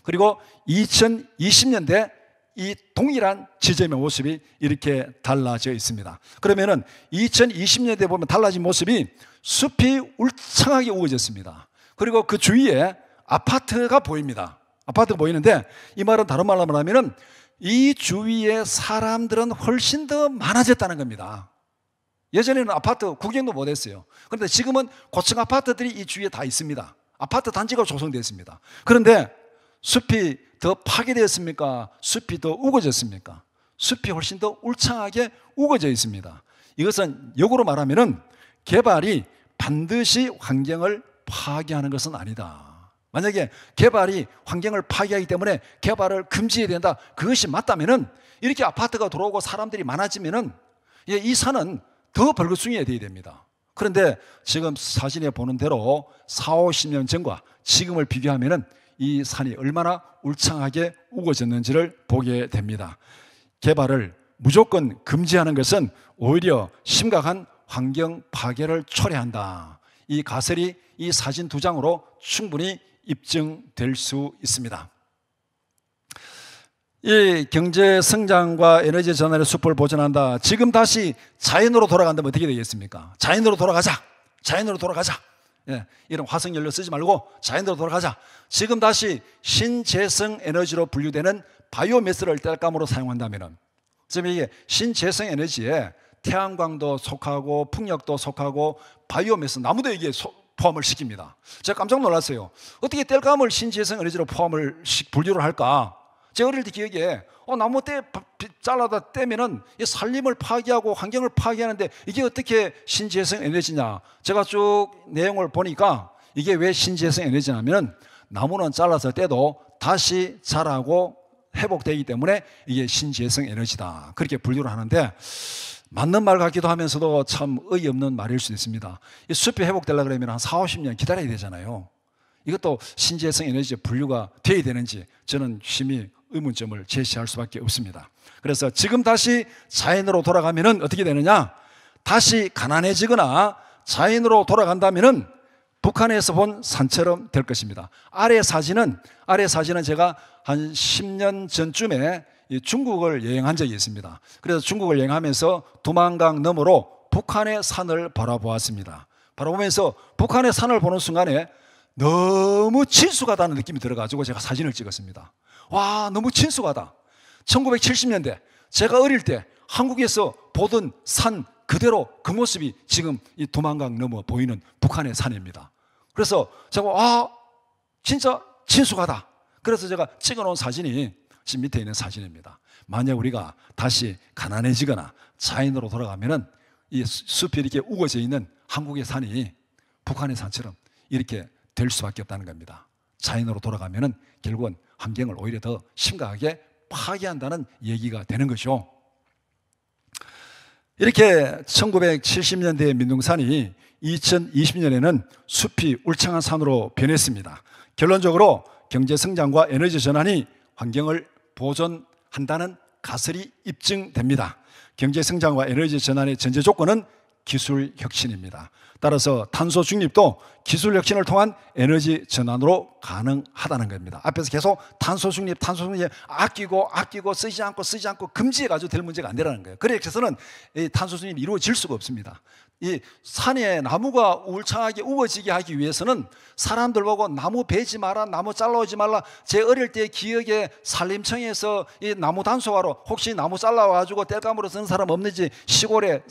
Speaker 1: 그리고 2020년대 이 동일한 지점의 모습이 이렇게 달라져 있습니다. 그러면은 2020년대 보면 달라진 모습이 숲이 울창하게 우거졌습니다. 그리고 그 주위에 아파트가 보입니다. 아파트가 보이는데, 이 말은 다른 말로 말하면은 이 주위에 사람들은 훨씬 더 많아졌다는 겁니다. 예전에는 아파트 구경도 못했어요. 그런데 지금은 고층 아파트들이 이 주위에 다 있습니다. 아파트 단지가 조성되었습니다. 그런데 숲이 더 파괴되었습니까? 숲이 더 우거졌습니까? 숲이 훨씬 더 울창하게 우거져 있습니다. 이것은 역으로 말하면은 개발이 반드시 환경을 파괴하는 것은 아니다. 만약에 개발이 환경을 파괴하기 때문에 개발을 금지해야 된다, 그것이 맞다면은 이렇게 아파트가 들어오고 사람들이 많아지면은 이 산은 더 벌거숭이가 되어야 됩니다. 그런데 지금 사진에 보는 대로 40, 50년 전과 지금을 비교하면은 이 산이 얼마나 울창하게 우거졌는지를 보게 됩니다. 개발을 무조건 금지하는 것은 오히려 심각한 환경 파괴를 초래한다. 이 가설이 이 사진 두 장으로 충분히 입증될 수 있습니다. 이 경제 성장과 에너지 전환의 숲을 보존한다. 지금 다시 자연으로 돌아간다면 어떻게 되겠습니까? 자연으로 돌아가자. 자연으로 돌아가자. 예, 이런 화석연료 쓰지 말고 자연으로 돌아가자. 지금 다시 신재생 에너지로 분류되는 바이오매스를 땔감으로 사용한다면, 지금 이게 신재생 에너지에 태양광도 속하고 풍력도 속하고 바이오매스, 나무도 이게 포함을 시킵니다. 제가 깜짝 놀랐어요. 어떻게 땔감을 신재생 에너지로 분류를 할까? 제가 어릴 때 기억에 나무 잘라다 떼면은 이 산림을 파괴하고 환경을 파괴하는데 이게 어떻게 신재생 에너지냐? 제가 쭉 내용을 보니까 이게 왜 신재생 에너지냐면 나무는 잘라서 떼도 다시 자라고 회복되기 때문에 이게 신재생 에너지다. 그렇게 분류를 하는데, 맞는 말 같기도 하면서도 참 어이없는 말일 수도 있습니다. 이 숲이 회복되려고 그러면 한 40, 50년 기다려야 되잖아요. 이것도 신재생 에너지 분류가 돼야 되는지 저는 심히 의문점을 제시할 수밖에 없습니다. 그래서 지금 다시 자연으로 돌아가면은 어떻게 되느냐? 다시 가난해지거나 자연으로 돌아간다면은 북한에서 본 산처럼 될 것입니다. 아래 사진은 제가 한 10년 전쯤에 중국을 여행한 적이 있습니다. 그래서 중국을 여행하면서 두만강 너머로 북한의 산을 바라보았습니다. 바라보면서 북한의 산을 보는 순간에 너무 친숙하다는 느낌이 들어가지고 제가 사진을 찍었습니다. 와, 너무 친숙하다. 1970년대 제가 어릴 때 한국에서 보던 산 그대로 그 모습이 지금 이 두만강 넘어 보이는 북한의 산입니다. 그래서 제가 진짜 친숙하다. 그래서 제가 찍어놓은 사진이 지금 밑에 있는 사진입니다. 만약 우리가 다시 가난해지거나 자연으로 돌아가면은 이 숲이 이렇게 우거져 있는 한국의 산이 북한의 산처럼 이렇게 될 수밖에 없다는 겁니다. 자연으로 돌아가면은 결국은 환경을 오히려 더 심각하게 파괴한다는 얘기가 되는 것이죠. 이렇게 1970년대의 민둥산이 2020년에는 숲이 울창한 산으로 변했습니다. 결론적으로 경제 성장과 에너지 전환이 환경을 보존한다는 가설이 입증됩니다. 경제 성장과 에너지 전환의 전제 조건은 기술 혁신입니다. 따라서 탄소 중립도 기술 혁신을 통한 에너지 전환으로 가능하다는 겁니다. 앞에서 계속 탄소 중립 아끼고 쓰지 않고 금지해가지고 될 문제가 안 되라는 거예요. 그래서는 이 탄소 중립이 이루어질 수가 없습니다. 이 산에 나무가 울창하게 우거지게 하기 위해서는 사람들 보고 나무 베지 마라, 나무 잘라오지 말라. 제 어릴 때 기억에 산림청에서 이 나무 단속하러, 혹시 나무 잘라와가지고 땔감으로 쓰는 사람 없는지 시골에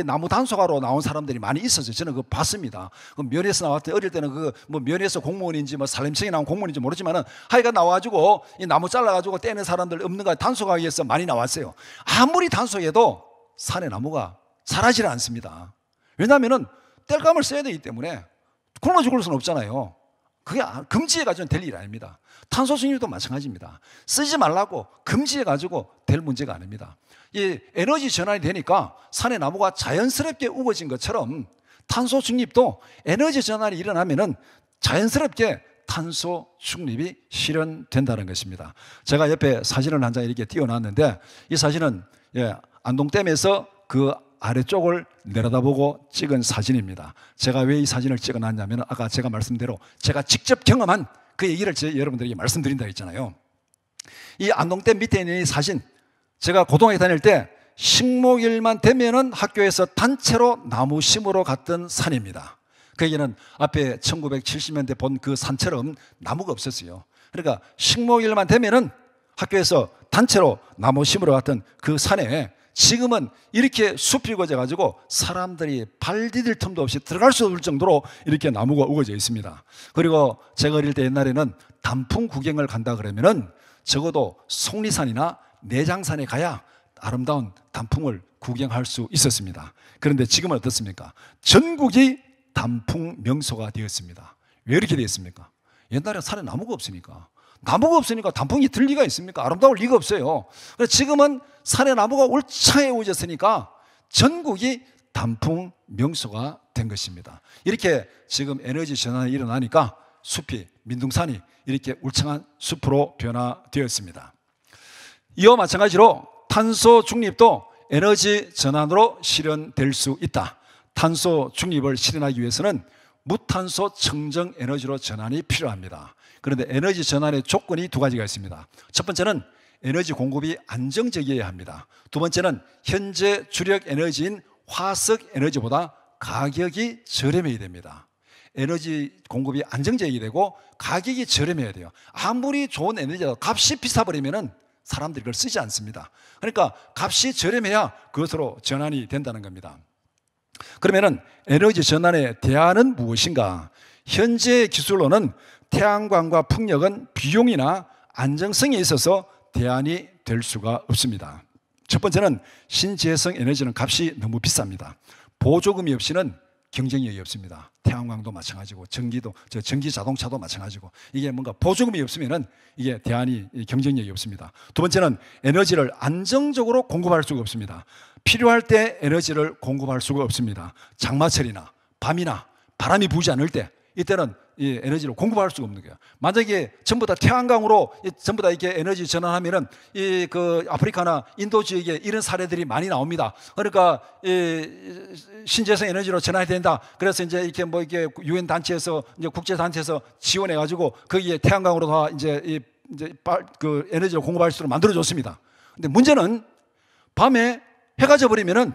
Speaker 1: 나무 단속하러 나온 사람들이 많이 있었어요. 저는 그거 봤습니다. 그 면에서 나왔대. 어릴 때는 면에서 공무원인지 산림청에 나온 공무원인지 모르지만은 하여간 나와가지고 이 나무 잘라가지고 떼는 사람들 없는가 단속하기 위해서 많이 나왔어요. 아무리 단속해도 산의 나무가 자라질 않습니다. 왜냐하면 땔감을 써야 되기 때문에 굶어 죽을 수는 없잖아요. 그게 금지해가지고는 될 일 아닙니다. 탄소 중립도 마찬가지입니다. 쓰지 말라고 금지해가지고 될 문제가 아닙니다. 이 에너지 전환이 되니까 산의 나무가 자연스럽게 우거진 것처럼 탄소 중립도 에너지 전환이 일어나면은 자연스럽게 탄소 중립이 실현된다는 것입니다. 제가 옆에 사진을 한 장 이렇게 띄워놨는데, 이 사진은 안동댐에서 그 아래쪽을 내려다보고 찍은 사진입니다. 제가 왜 이 사진을 찍어놨냐면 아까 제가 말씀대로 제가 직접 경험한 그 얘기를 여러분들에게 말씀드린다 했잖아요. 이 안동댐 밑에 있는 이 사진, 제가 고등학교 다닐 때 식목일만 되면은 학교에서 단체로 나무 심으러 갔던 산입니다. 거기는 앞에 1970년대 본 그 산처럼 나무가 없었어요. 그러니까 식목일만 되면은 학교에서 단체로 나무 심으러 갔던 그 산에 지금은 이렇게 숲이 우거져 가지고 사람들이 발 디딜 틈도 없이 들어갈 수 없을 정도로 이렇게 나무가 우거져 있습니다. 그리고 제가 어릴 때 옛날에는 단풍 구경을 간다 그러면은 적어도 속리산이나 내장산에 가야 아름다운 단풍을 구경할 수 있었습니다. 그런데 지금은 어떻습니까? 전국이 단풍 명소가 되었습니다. 왜 이렇게 되었습니까? 옛날에 산에 나무가 없으니까. 나무가 없으니까 단풍이 들 리가 있습니까? 아름다울 리가 없어요. 그래서 지금은 산에 나무가 울창해 오졌으니까 전국이 단풍 명소가 된 것입니다. 이렇게 지금 에너지 전환이 일어나니까 숲이, 민둥산이 이렇게 울창한 숲으로 변화되었습니다. 이와 마찬가지로 탄소 중립도 에너지 전환으로 실현될 수 있다. 탄소 중립을 실현하기 위해서는 무탄소 청정 에너지로 전환이 필요합니다. 그런데 에너지 전환의 조건이 두 가지가 있습니다. 첫 번째는 에너지 공급이 안정적이어야 합니다. 두 번째는 현재 주력 에너지인 화석 에너지보다 가격이 저렴해야 됩니다. 에너지 공급이 안정적이 되고 가격이 저렴해야 돼요. 아무리 좋은 에너지라도 값이 비싸버리면 사람들이 그걸 쓰지 않습니다. 그러니까 값이 저렴해야 그것으로 전환이 된다는 겁니다. 그러면은 에너지 전환의 대안은 무엇인가? 현재 기술로는 태양광과 풍력은 비용이나 안정성에 있어서 대안이 될 수가 없습니다. 첫 번째는 신재생 에너지는 값이 너무 비쌉니다. 보조금이 없이는 경쟁력이 없습니다. 태양광도 마찬가지고 전기 자동차도 마찬가지고 이게 뭔가 보조금이 없으면은 이게 대안이 경쟁력이 없습니다. 두 번째는 에너지를 안정적으로 공급할 수가 없습니다. 필요할 때 에너지를 공급할 수가 없습니다. 장마철이나 밤이나 바람이 부지 않을 때 이때는 이 에너지를 공급할 수가 없는 거예요. 만약에 전부 다 태양광으로 전부 다 이렇게 에너지 전환하면은 이 그 아프리카나 인도 지역에 이런 사례들이 많이 나옵니다. 그러니까 이 신재생 에너지로 전환이 된다. 그래서 이제 이렇게 뭐 이게 유엔 단체에서 이제 국제 단체에서 지원해 가지고 거기에 태양광으로 다 이제 그 에너지를 공급할 수 있도록 만들어 줬습니다. 근데 문제는 밤에 해가 져버리면은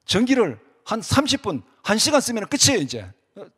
Speaker 1: 전기를 한 30분, 1시간 쓰면 끝이에요, 이제.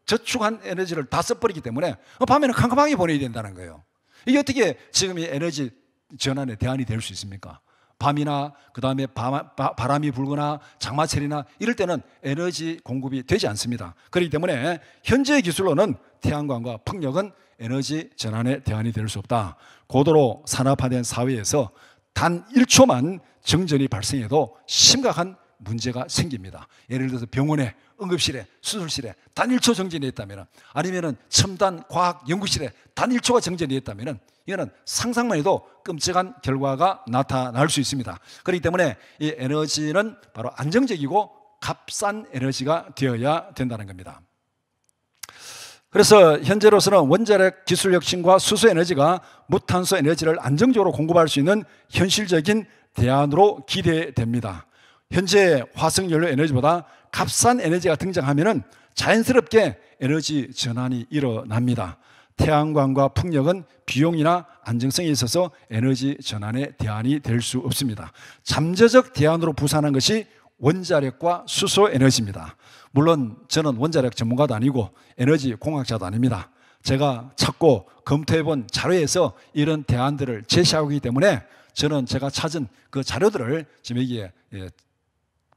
Speaker 1: 저축한 에너지를 다 써버리기 때문에 밤에는 캄캄하게 보내야 된다는 거예요. 이게 어떻게 지금 이 에너지 전환의 대안이 될 수 있습니까? 밤이나 그 다음에 바람이 불거나 장마철이나 이럴 때는 에너지 공급이 되지 않습니다. 그렇기 때문에 현재 기술로는 태양광과 풍력은 에너지 전환의 대안이 될 수 없다. 고도로 산업화된 사회에서 단 1초만 정전이 발생해도 심각한 문제가 생깁니다. 예를 들어서 병원에, 응급실에, 수술실에 단 1초 정전이 있다면, 아니면은 첨단 과학 연구실에 단 1초가 정전이 있다면 이거는 상상만 해도 끔찍한 결과가 나타날 수 있습니다. 그렇기 때문에 이 에너지는 바로 안정적이고 값싼 에너지가 되어야 된다는 겁니다. 그래서 현재로서는 원자력 기술 혁신과 수소 에너지가 무탄소 에너지를 안정적으로 공급할 수 있는 현실적인 대안으로 기대됩니다. 현재 화석연료 에너지보다 값싼 에너지가 등장하면은 자연스럽게 에너지 전환이 일어납니다. 태양광과 풍력은 비용이나 안정성에 있어서 에너지 전환의 대안이 될 수 없습니다. 잠재적 대안으로 부상한 것이 원자력과 수소 에너지입니다. 물론 저는 원자력 전문가도 아니고 에너지 공학자도 아닙니다. 제가 찾고 검토해본 자료에서 이런 대안들을 제시하고 있기 때문에 저는 제가 찾은 그 자료들을 지금 여기에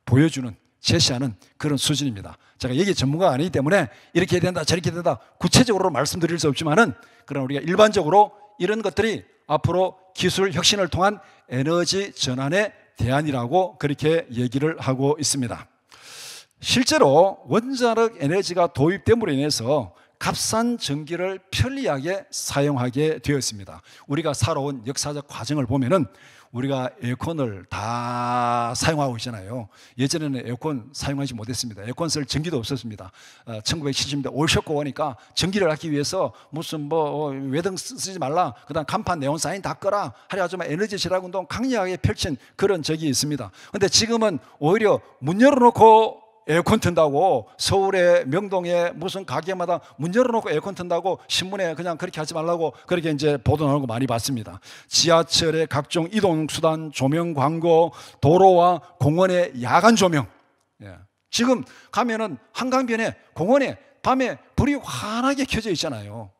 Speaker 1: 보여주는, 제시하는 그런 수준입니다. 제가 여기 전문가가 아니기 때문에 이렇게 된다 저렇게 된다 구체적으로 말씀드릴 수 없지만은, 그러나 우리가 일반적으로 이런 것들이 앞으로 기술 혁신을 통한 에너지 전환의 대안이라고 그렇게 얘기를 하고 있습니다. 실제로 원자력 에너지가 도입됨으로 인해서 값싼 전기를 편리하게 사용하게 되었습니다. 우리가 살아온 역사적 과정을 보면은 우리가 에어컨을 다 사용하고 있잖아요. 예전에는 에어컨 사용하지 못했습니다. 에어컨 쓸 전기도 없었습니다. 1970년대 올 쇼크 오니까 전기를 아끼기 위해서 무슨 외등 쓰지 말라, 그 다음 간판 네온 사인 다 꺼라 하여가지고 에너지 절약 운동 강력하게 펼친 그런 적이 있습니다. 그런데 지금은 오히려 문 열어놓고 에어컨 튼다고, 서울의 명동에 무슨 가게마다 문 열어놓고 에어컨 튼다고 신문에 그냥 그렇게 하지 말라고 그렇게 이제 보도 나오는 거 많이 봤습니다. 지하철의 각종 이동수단 조명 광고, 도로와 공원의 야간 조명. 지금 가면은 한강변에 공원에 밤에 불이 환하게 켜져 있잖아요.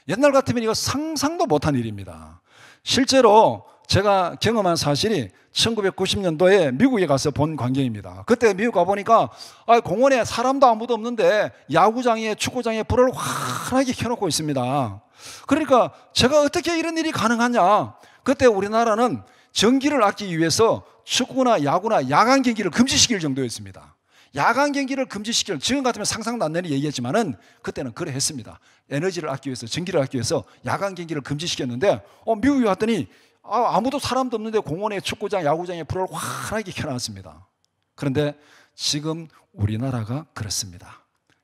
Speaker 1: 옛날 같으면 이거 상상도 못한 일입니다. 실제로 제가 경험한 사실이 1990년도에 미국에 가서 본 광경입니다. 그때 미국 가보니까 공원에 사람도 아무도 없는데 야구장에 축구장에 불을 환하게 켜놓고 있습니다. 그러니까 제가 어떻게 이런 일이 가능하냐. 그때 우리나라는 전기를 아끼기 위해서 축구나 야구나 야간 경기를 금지시킬 정도였습니다. 야간 경기를 금지시킬, 지금 같으면 상상도 안 되는 얘기였지만은 그때는 그래 했습니다. 에너지를 아끼기 위해서, 전기를 아끼기 위해서 야간 경기를 금지시켰는데 미국에 왔더니 아무도 사람도 없는데 공원에 축구장, 야구장에 불을 환하게 켜놨습니다. 그런데 지금 우리나라가 그렇습니다.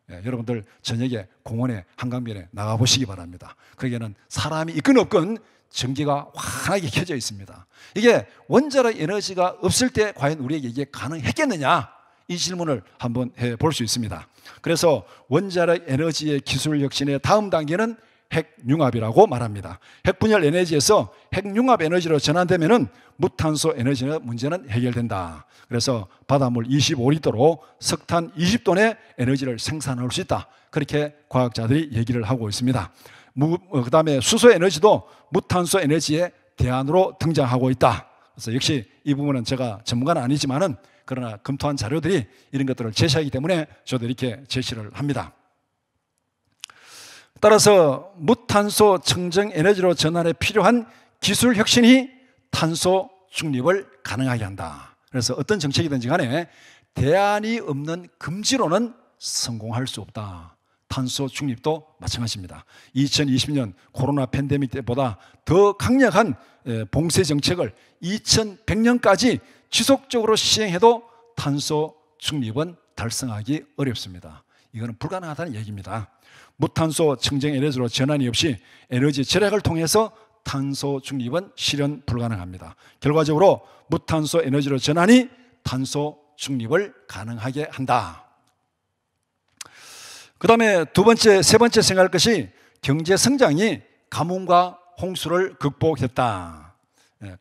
Speaker 1: 여러분들 저녁에 공원에 한강변에 나가보시기 바랍니다. 거기에는 사람이 있건 없건 전기가 환하게 켜져 있습니다. 이게 원자력 에너지가 없을 때 과연 우리에게 이게 가능했겠느냐? 이 질문을 한번 해볼 수 있습니다. 그래서 원자력 에너지의 기술 혁신의 다음 단계는 핵융합이라고 말합니다. 핵분열 에너지에서 핵융합 에너지로 전환되면은 무탄소 에너지의 문제는 해결된다. 그래서 바닷물 25리터로 석탄 20톤의 에너지를 생산할 수 있다. 그렇게 과학자들이 얘기를 하고 있습니다. 그 다음에 수소 에너지도 무탄소 에너지의 대안으로 등장하고 있다. 그래서 역시 이 부분은 제가 전문가는 아니지만은 그러나 검토한 자료들이 이런 것들을 제시하기 때문에 저도 이렇게 제시를 합니다. 따라서 무탄소 청정 에너지로 전환에 필요한 기술 혁신이 탄소 중립을 가능하게 한다. 그래서 어떤 정책이든지 간에 대안이 없는 금지로는 성공할 수 없다. 탄소 중립도 마찬가지입니다. 2020년 코로나 팬데믹 때보다 더 강력한 봉쇄 정책을 2100년까지 지속적으로 시행해도 탄소 중립은 달성하기 어렵습니다. 이거는 불가능하다는 얘기입니다. 무탄소 청정 에너지로 전환이 없이 에너지 절약을 통해서 탄소 중립은 실현 불가능합니다. 결과적으로 무탄소 에너지로 전환이 탄소 중립을 가능하게 한다. 그 다음에 세 번째 생각할 것이 경제 성장이 가뭄과 홍수를 극복했다.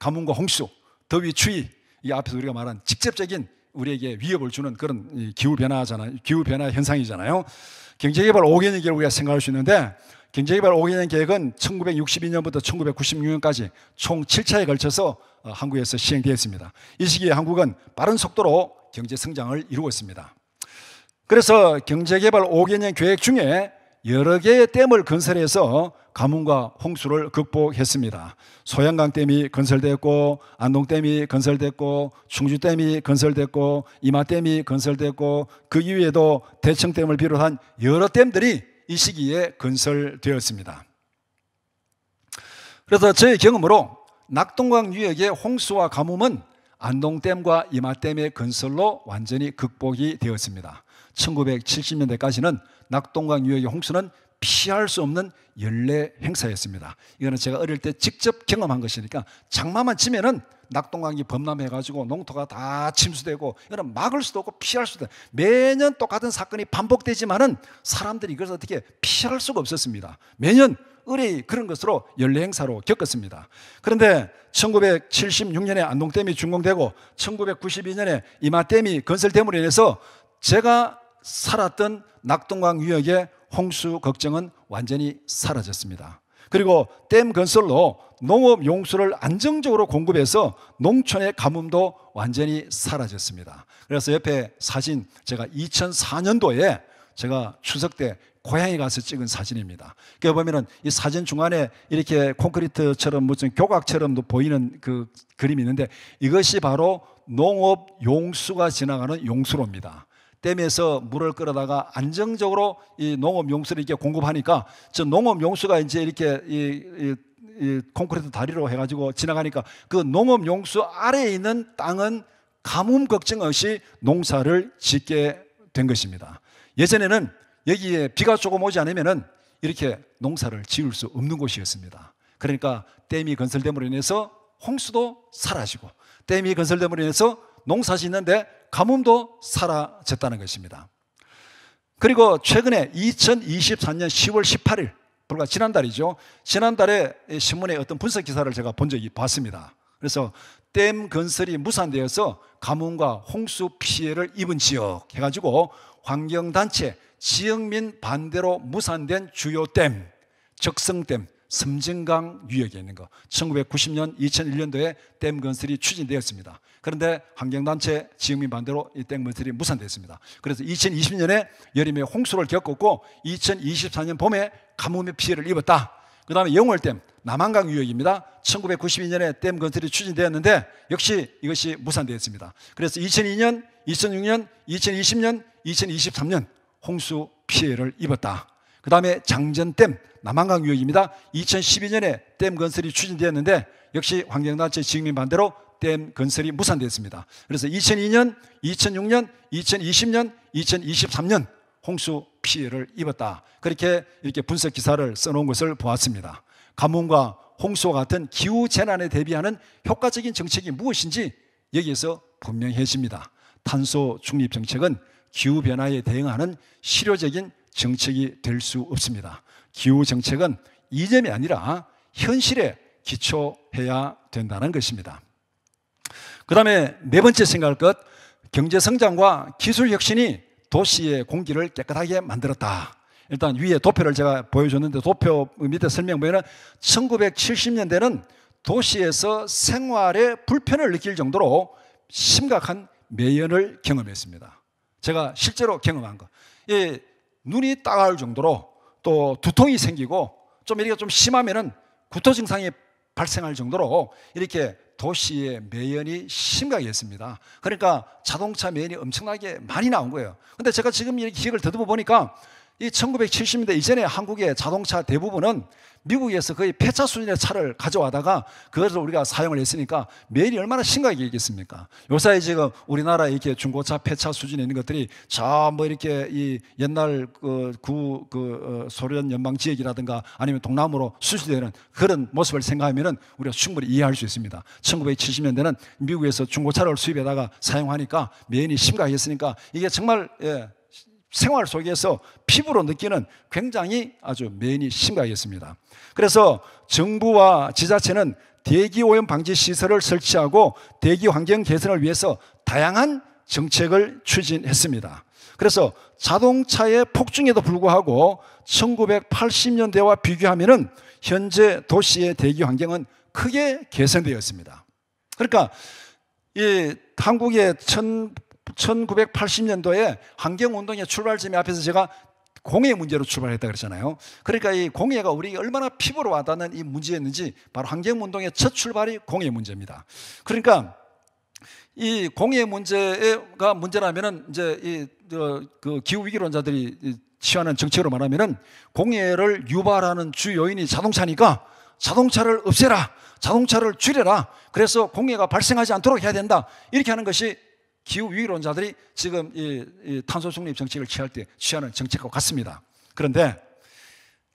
Speaker 1: 가뭄과 홍수, 더위, 추위, 이 앞에서 우리가 말한 직접적인 우리에게 위협을 주는 그런 기후변화잖아요. 기후변화 현상이잖아요. 경제개발 5개년 계획을 우리가 생각할 수 있는데 경제개발 5개년 계획은 1962년부터 1996년까지 총 7차에 걸쳐서 한국에서 시행되었습니다. 이 시기에 한국은 빠른 속도로 경제 성장을 이루고 있습니다. 그래서 경제개발 5개년 계획 중에 여러 개의 댐을 건설해서 가뭄과 홍수를 극복했습니다. 소양강댐이 건설됐고, 안동댐이 건설됐고, 충주댐이 건설됐고, 이마댐이 건설됐고, 그 이외에도 대청댐을 비롯한 여러 댐들이 이 시기에 건설되었습니다. 그래서 저의 경험으로 낙동강 유역의 홍수와 가뭄은 안동댐과 이마댐의 건설로 완전히 극복이 되었습니다. 1970년대까지는 낙동강 유역의 홍수는 피할 수 없는 연례 행사였습니다. 이거는 제가 어릴 때 직접 경험한 것이니까 장마만 치면은 낙동강이 범람해가지고 농토가 다 침수되고 이거는 막을 수도 없고 피할 수도 없고 매년 똑같은 사건이 반복되지만은 사람들이 이것을 어떻게 피할 수가 없었습니다. 매년 의뢰이 그런 것으로 연례 행사로 겪었습니다. 그런데 1976년에 안동댐이 준공되고 1992년에 이마댐이 건설됨으로 인해서 제가 살았던 낙동강 유역의 홍수 걱정은 완전히 사라졌습니다. 그리고 댐 건설로 농업 용수를 안정적으로 공급해서 농촌의 가뭄도 완전히 사라졌습니다. 그래서 옆에 사진 제가 2004년도에 제가 추석 때 고향에 가서 찍은 사진입니다. 그게 보면은 이 사진 중간에 이렇게 콘크리트처럼 무슨 교각처럼 보이는 그 그림이 있는데 이것이 바로 농업 용수가 지나가는 용수로입니다. 댐에서 물을 끌어다가 안정적으로 이 농업 용수를 이렇게 공급하니까 저 농업 용수가 이제 이렇게 이 콘크리트 다리로 해가지고 지나가니까 그 농업 용수 아래에 있는 땅은 가뭄 걱정 없이 농사를 짓게 된 것입니다. 예전에는 여기에 비가 조금 오지 않으면은 이렇게 농사를 지을 수 없는 곳이었습니다. 그러니까 댐이 건설됨으로 인해서 홍수도 사라지고 댐이 건설됨으로 인해서 농사 짓는데 가뭄도 사라졌다는 것입니다. 그리고 최근에 2024년 10월 18일, 불과 지난달이죠. 지난달에 신문에 어떤 분석 기사를 제가 본 적이 봤습니다. 그래서 댐 건설이 무산되어서 가뭄과 홍수 피해를 입은 지역 해가지고 환경단체 지역민 반대로 무산된 주요 댐, 적성댐, 섬진강 유역에 있는 거 1990년, 2001년도에 댐 건설이 추진되었습니다. 그런데 환경단체 지역민 반대로 이 댐 건설이 무산됐습니다. 그래서 2020년에 여름에 홍수를 겪었고 2024년 봄에 가뭄의 피해를 입었다. 그 다음에 영월댐, 남한강 유역입니다. 1992년에 댐 건설이 추진되었는데 역시 이것이 무산되었습니다. 그래서 2002년, 2006년, 2020년, 2023년 홍수 피해를 입었다. 그 다음에 장전댐, 남한강 유역입니다. 2012년에 댐 건설이 추진되었는데 역시 환경단체 지역민 반대로 댐 건설이 무산됐습니다. 그래서 2002년, 2006년, 2020년, 2023년 홍수 피해를 입었다. 그렇게 이렇게 분석 기사를 써놓은 것을 보았습니다. 가뭄과 홍수와 같은 기후 재난에 대비하는 효과적인 정책이 무엇인지 여기에서 분명해집니다. 탄소 중립 정책은 기후 변화에 대응하는 실효적인 정책이 될 수 없습니다. 기후 정책은 이념이 아니라 현실에 기초해야 된다는 것입니다. 그 다음에 네 번째 생각할 것, 경제 성장과 기술 혁신이 도시의 공기를 깨끗하게 만들었다. 일단 위에 도표를 제가 보여줬는데 도표 밑에 설명 보면 1970년대는 도시에서 생활에 불편을 느낄 정도로 심각한 매연을 경험했습니다. 제가 실제로 경험한 거. 눈이 따가울 정도로 또 두통이 생기고 좀 이렇게 좀 심하면은 구토 증상이 발생할 정도로 이렇게 도시의 매연이 심각했습니다. 그러니까 자동차 매연이 엄청나게 많이 나온 거예요. 근데 제가 지금 이 기억을 더듬어 보니까 이 1970년대 이전에 한국의 자동차 대부분은 미국에서 거의 폐차 수준의 차를 가져와다가 그것을 우리가 사용을 했으니까 매연이 얼마나 심각하겠습니까? 요사이 지금 우리나라 이렇게 중고차 폐차 수준에 있는 것들이 저 뭐 이렇게 이 옛날 소련 연방 지역이라든가 아니면 동남으로 수출되는 그런 모습을 생각하면은 우리가 충분히 이해할 수 있습니다. 1970년대는 미국에서 중고차를 수입해다가 사용하니까 매연이 심각했으니까 이게 정말 생활 속에서 피부로 느끼는 굉장히 아주 매연이 심각했습니다. 그래서 정부와 지자체는 대기 오염 방지 시설을 설치하고 대기 환경 개선을 위해서 다양한 정책을 추진했습니다. 그래서 자동차의 폭증에도 불구하고 1980년대와 비교하면은 현재 도시의 대기 환경은 크게 개선되었습니다. 그러니까 이 한국의 1980년도에 환경운동의 출발점이 앞에서 제가 공해 문제로 출발했다 그랬잖아요. 그러니까 이 공해가 우리에게 얼마나 피부로 와닿는 이 문제였는지 바로 환경운동의 첫 출발이 공해 문제입니다. 그러니까 이 공해 문제가 문제라면은 이제 그 기후 위기론자들이 취하는 정책으로 말하면은 공해를 유발하는 주 요인이 자동차니까 자동차를 없애라, 자동차를 줄여라. 그래서 공해가 발생하지 않도록 해야 된다. 이렇게 하는 것이 기후 위기론자들이 지금 이 탄소 중립 정책을 취할 때 취하는 정책과 같습니다. 그런데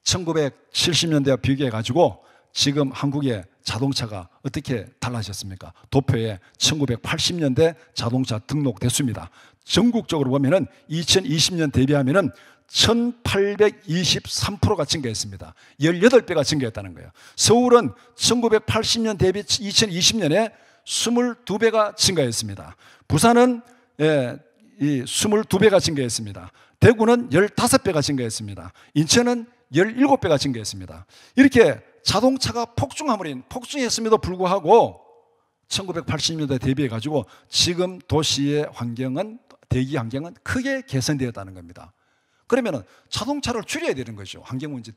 Speaker 1: 1970년대와 비교해 가지고 지금 한국의 자동차가 어떻게 달라졌습니까? 도표에 1980년대 자동차 등록 대수입니다. 전국적으로 보면은 2020년 대비하면은 1823%가 증가했습니다. 18배가 증가했다는 거예요. 서울은 1980년 대비 2020년에 22배가 증가했습니다. 부산은 22배가 증가했습니다. 대구는 15배가 증가했습니다. 인천은 17배가 증가했습니다. 이렇게 자동차가 폭증했음에도 불구하고 1980년대 대비해 가지고 지금 도시의 환경은, 대기 환경은 크게 개선되었다는 겁니다. 그러면은 자동차를 줄여야 되는 거죠. 환경 문제,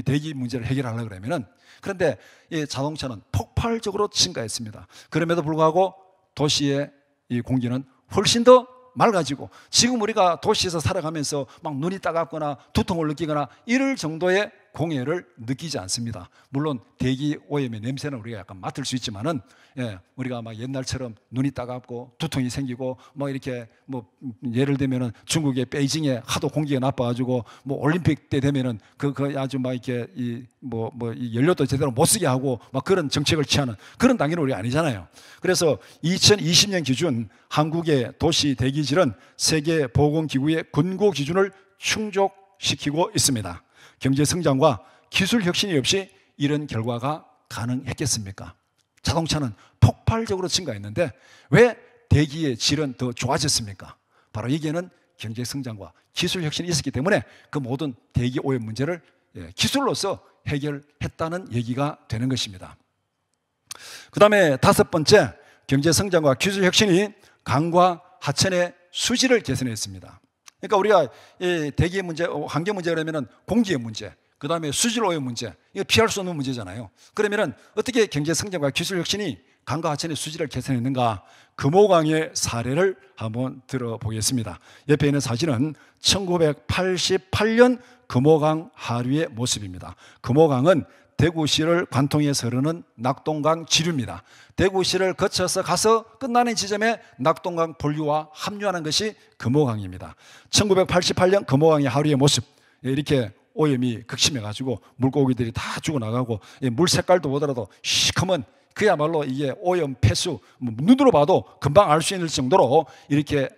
Speaker 1: 대기 문제를 해결하려고 그러면은. 그런데 이 자동차는 폭발적으로 증가했습니다. 그럼에도 불구하고 도시의 이 공기는 훨씬 더 맑아지고 지금 우리가 도시에서 살아가면서 막 눈이 따갑거나 두통을 느끼거나 이럴 정도의 공해를 느끼지 않습니다. 물론 대기 오염의 냄새는 우리가 약간 맡을 수 있지만은, 우리가 막 옛날처럼 눈이 따갑고 두통이 생기고 뭐 이렇게 뭐 예를 들면은 중국의 베이징에 하도 공기가 나빠가지고 뭐 올림픽 때 되면은 그 아주 막 이렇게 이 연료도 제대로 못 쓰게 하고 막 그런 정책을 취하는 그런 단계는 우리가 아니잖아요. 그래서 2020년 기준 한국의 도시 대기질은 세계보건기구의 권고 기준을 충족시키고 있습니다. 경제 성장과 기술 혁신이 없이 이런 결과가 가능했겠습니까? 자동차는 폭발적으로 증가했는데 왜 대기의 질은 더 좋아졌습니까? 바로 여기에는 경제 성장과 기술 혁신이 있었기 때문에 그 모든 대기 오염 문제를 기술로서 해결했다는 얘기가 되는 것입니다. 그 다음에 다섯 번째, 경제 성장과 기술 혁신이 강과 하천의 수질을 개선했습니다. 그러니까 우리가 대기의 문제, 환경 문제 그러면은 공기의 문제, 그 다음에 수질 오염 문제, 이거 피할 수 없는 문제잖아요. 그러면은 어떻게 경제 성장과 기술 혁신이 강과 하천의 수질을 개선했는가? 금호강의 사례를 한번 들어보겠습니다. 옆에 있는 사진은 1988년 금호강 하류의 모습입니다. 금호강은 대구시를 관통해서 흐르는 낙동강 지류입니다. 대구시를 거쳐서 가서 끝나는 지점에 낙동강 본류와 합류하는 것이 금호강입니다. 1988년 금호강의 하류의 모습, 이렇게 오염이 극심해가지고 물고기들이 다 죽어나가고 물 색깔도 보더라도 시커먼, 그야말로 이게 오염 폐수, 눈으로 봐도 금방 알 수 있는 정도로 이렇게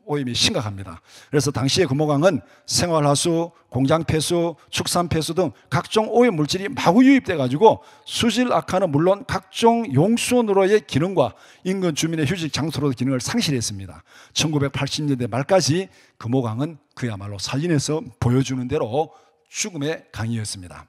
Speaker 1: 오염이 심각합니다. 그래서 당시에 금호강은 생활하수, 공장 폐수, 축산 폐수 등 각종 오염 물질이 마구 유입돼 가지고 수질 악화는 물론 각종 용수원으로의 기능과 인근 주민의 휴식 장소로도 기능을 상실했습니다. 1980년대 말까지 금호강은 그야말로 살인해서 보여주는 대로 죽음의 강이었습니다.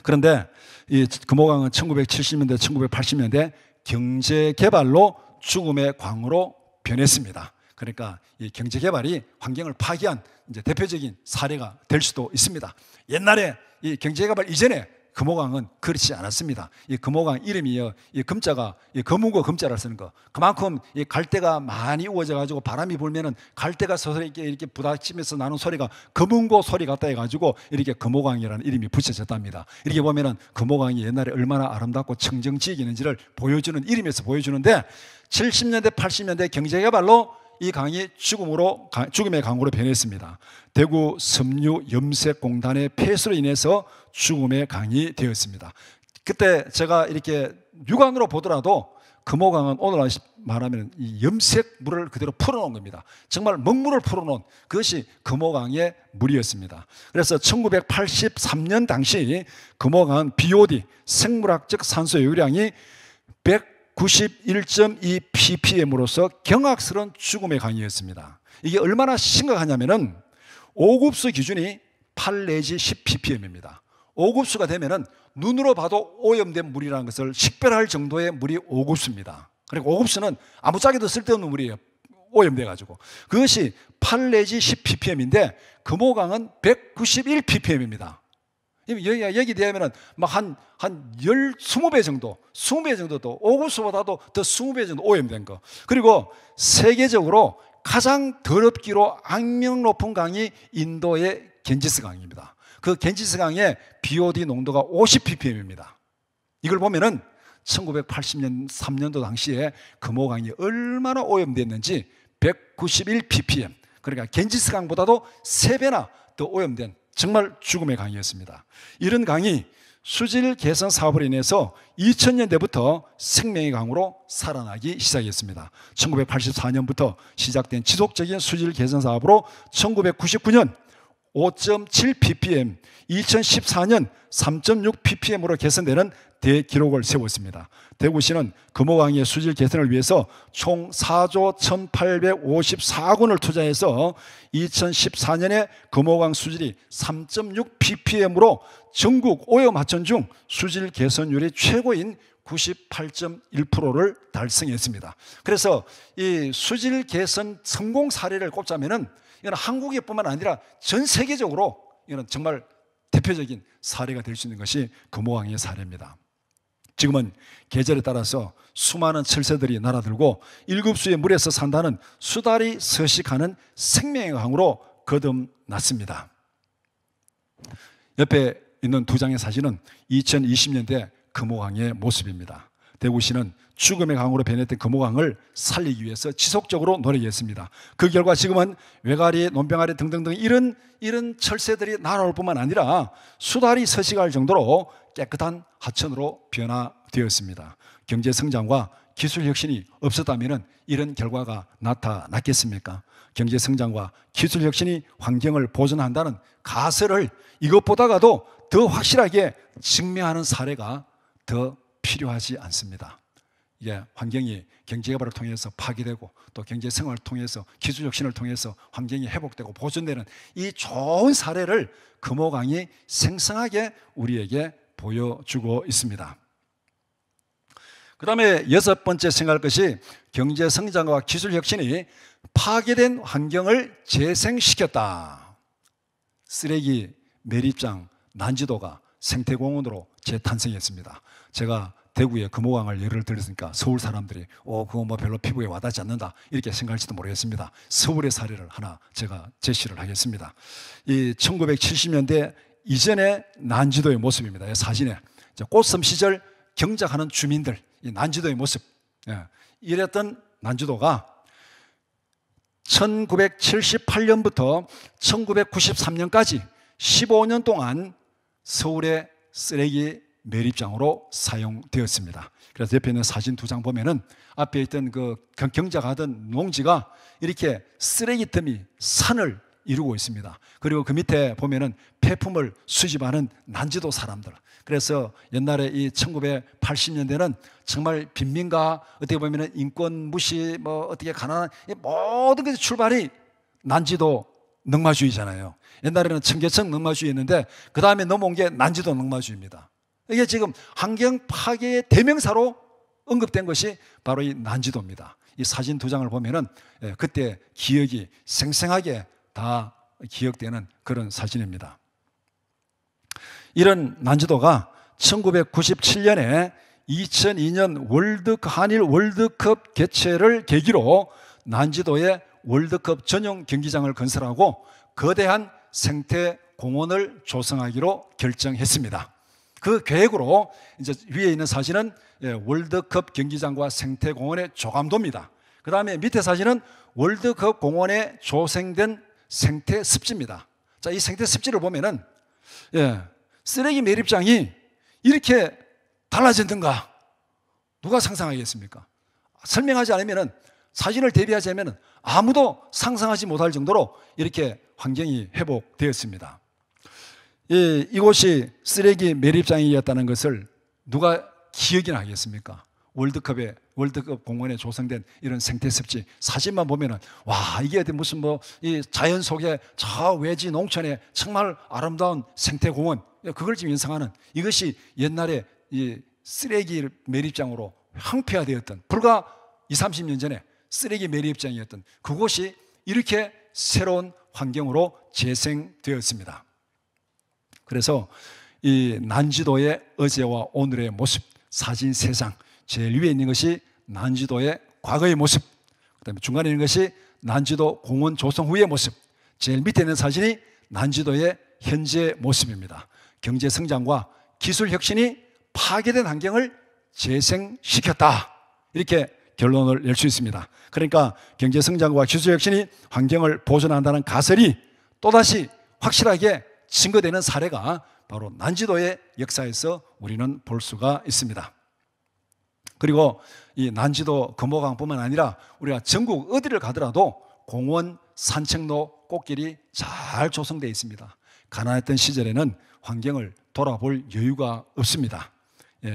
Speaker 1: 그런데 이 금호강은 1970년대, 1980년대 경제개발로 죽음의 강으로 변했습니다. 그러니까 이 경제개발이 환경을 파괴한 이제 대표적인 사례가 될 수도 있습니다. 옛날에 이 경제개발 이전에 금호강은 그렇지 않았습니다. 이 금호강 이름이요, 이 금자가 이 거문고 금자라 쓰는 거. 그만큼 이 갈대가 많이 우거져 가지고 바람이 불면은 갈대가 서서히 이렇게 부닥치면서 나는 소리가 거문고 소리 같다 해가지고 이렇게 금호강이라는 이름이 붙여졌답니다. 이렇게 보면은 금호강이 옛날에 얼마나 아름답고 청정지역이었는지를 보여주는 이름에서 보여주는데 70년대, 80년대 경제개발로 이 강이 죽음의 강으로 변했습니다. 대구 섬유염색공단의 폐수로 인해서 죽음의 강이 되었습니다. 그때 제가 이렇게 육안으로 보더라도 금호강은 오늘 말하면 이 염색물을 그대로 풀어놓은 겁니다. 정말 먹물을 풀어놓은 그것이 금호강의 물이었습니다. 그래서 1983년 당시 금호강은 BOD 생물학적 산소 요구량이 191.2 ppm으로서 경악스러운 죽음의 강이었습니다. 이게 얼마나 심각하냐면은 5급수 기준이 8 내지 10 ppm입니다. 5급수가 되면은 눈으로 봐도 오염된 물이라는 것을 식별할 정도의 물이 5급수입니다. 그리고 5급수는 아무짝에도 쓸데없는 물이에요. 오염돼가지고. 그것이 8 내지 10 ppm인데 금호강은 191 ppm입니다. 여기 되면은 막 한 20배 정도, 20배 정도도 5급수보다도 더 20배 정도 오염된 거. 그리고 세계적으로 가장 더럽기로 악명 높은 강이 인도의 겐지스 강입니다. 그 겐지스 강의 BOD 농도가 50 ppm입니다. 이걸 보면은 1980년 3년도 당시에 금호강이 얼마나 오염됐는지 191 ppm. 그러니까 겐지스 강보다도 3배나 더 오염된 정말 죽음의 강이었습니다. 이런 강이 수질 개선 사업으로 인해서 2000년대부터 생명의 강으로 살아나기 시작했습니다. 1984년부터 시작된 지속적인 수질 개선 사업으로 1999년 5.7 ppm, 2014년 3.6 ppm으로 개선되는 대기록을 세웠습니다. 대구시는 금호강의 수질 개선을 위해서 총 4조 1,854억 원을 투자해서 2014년에 금호강 수질이 3.6 ppm으로 전국 오염 하천 중 수질 개선율이 최고인 98.1%를 달성했습니다. 그래서 이 수질 개선 성공 사례를 꼽자면은 이건 한국에뿐만 아니라 전 세계적으로 이건 정말 대표적인 사례가 될 수 있는 것이 금호강의 사례입니다. 지금은 계절에 따라서 수많은 철새들이 날아들고 1급수의 물에서 산다는 수달이 서식하는 생명의 강으로 거듭났습니다. 옆에 있는 두 장의 사진은 2020년대 금호강의 모습입니다. 대구시는 죽음의 강으로 변했던 금호강을 살리기 위해서 지속적으로 노력했습니다. 그 결과 지금은 외가리, 논병아리 등등등 이런 철새들이 날아올 뿐만 아니라 수달이 서식할 정도로 깨끗한 하천으로 변화되었습니다. 경제 성장과 기술 혁신이 없었다면 이런 결과가 나타났겠습니까? 경제 성장과 기술 혁신이 환경을 보존한다는 가설을 이것보다도 더 확실하게 증명하는 사례가 더 필요하지 않습니다. 이게 환경이 경제개발을 통해서 파괴되고 또 경제생활을 통해서 기술혁신을 통해서 환경이 회복되고 보존되는 이 좋은 사례를 금호강이 생생하게 우리에게 보여주고 있습니다. 그 다음에 여섯 번째 생각할 것이 경제성장과 기술혁신이 파괴된 환경을 재생시켰다. 쓰레기 매립장 난지도가 생태공원으로 재탄생했습니다. 제가 대구의 금호강을 예를 들었으니까 서울 사람들이 그거 뭐 별로 피부에 와닿지 않는다 이렇게 생각할지도 모르겠습니다. 서울의 사례를 하나 제가 제시를 하겠습니다. 이 1970년대 이전의 난지도의 모습입니다. 이 사진에 꽃섬 시절 경작하는 주민들 이 난지도의 모습, 이랬던 난지도가 1978년부터 1993년까지 15년 동안 서울의 쓰레기 매립장으로 사용되었습니다. 그래서 옆에 있는 사진 두 장 보면은 앞에 있던 그 경작하던 농지가 이렇게 쓰레기 틈이 산을 이루고 있습니다. 그리고 그 밑에 보면은 폐품을 수집하는 난지도 사람들. 그래서 옛날에 이 1980년대는 정말 빈민가 어떻게 보면은 인권 무시 뭐 어떻게 가난한 모든 것의 출발이 난지도 넉마주의잖아요. 옛날에는 청계천 넉마주의였는데 그 다음에 넘어온 게 난지도 넉마주의입니다. 이게 지금 환경 파괴의 대명사로 언급된 것이 바로 이 난지도입니다. 이 사진 두 장을 보면은 그때 기억이 생생하게 다 기억되는 그런 사진입니다. 이런 난지도가 1997년에 2002년 한일 월드컵 개최를 계기로 난지도에 월드컵 전용 경기장을 건설하고 거대한 생태 공원을 조성하기로 결정했습니다. 그 계획으로 이제 위에 있는 사진은 월드컵 경기장과 생태 공원의 조감도입니다. 그 다음에 밑에 사진은 월드컵 공원에 조성된 생태 습지입니다. 자, 이 생태 습지를 보면은 쓰레기 매립장이 이렇게 달라졌는가? 누가 상상하겠습니까? 설명하지 않으면은 사진을 대비하자면 아무도 상상하지 못할 정도로 이렇게 환경이 회복되었습니다. 이곳이 쓰레기 매립장이었다는 것을 누가 기억이나 하겠습니까? 월드컵 공원에 조성된 이런 생태습지 사진만 보면은 와 이게 무슨 뭐 이 자연 속에 저 외지 농촌에 정말 아름다운 생태공원 그걸 지금 연상하는 이것이 옛날에 이 쓰레기 매립장으로 황폐화되었던 불과 20, 30년 전에 쓰레기 매립장이었던 그곳이 이렇게 새로운 환경으로 재생되었습니다. 그래서 이 난지도의 어제와 오늘의 모습 사진 3장 제일 위에 있는 것이 난지도의 과거의 모습 그 다음에 중간에 있는 것이 난지도 공원 조성 후의 모습 제일 밑에 있는 사진이 난지도의 현재 모습입니다. 경제 성장과 기술 혁신이 파괴된 환경을 재생시켰다 이렇게 결론을 낼 수 있습니다. 그러니까 경제 성장과 기술 혁신이 환경을 보존한다는 가설이 또다시 확실하게 증거되는 사례가 바로 난지도의 역사에서 우리는 볼 수가 있습니다. 그리고 이 난지도 금호강뿐만 아니라 우리가 전국 어디를 가더라도 공원, 산책로, 꽃길이 잘 조성되어 있습니다. 가난했던 시절에는 환경을 돌아볼 여유가 없습니다.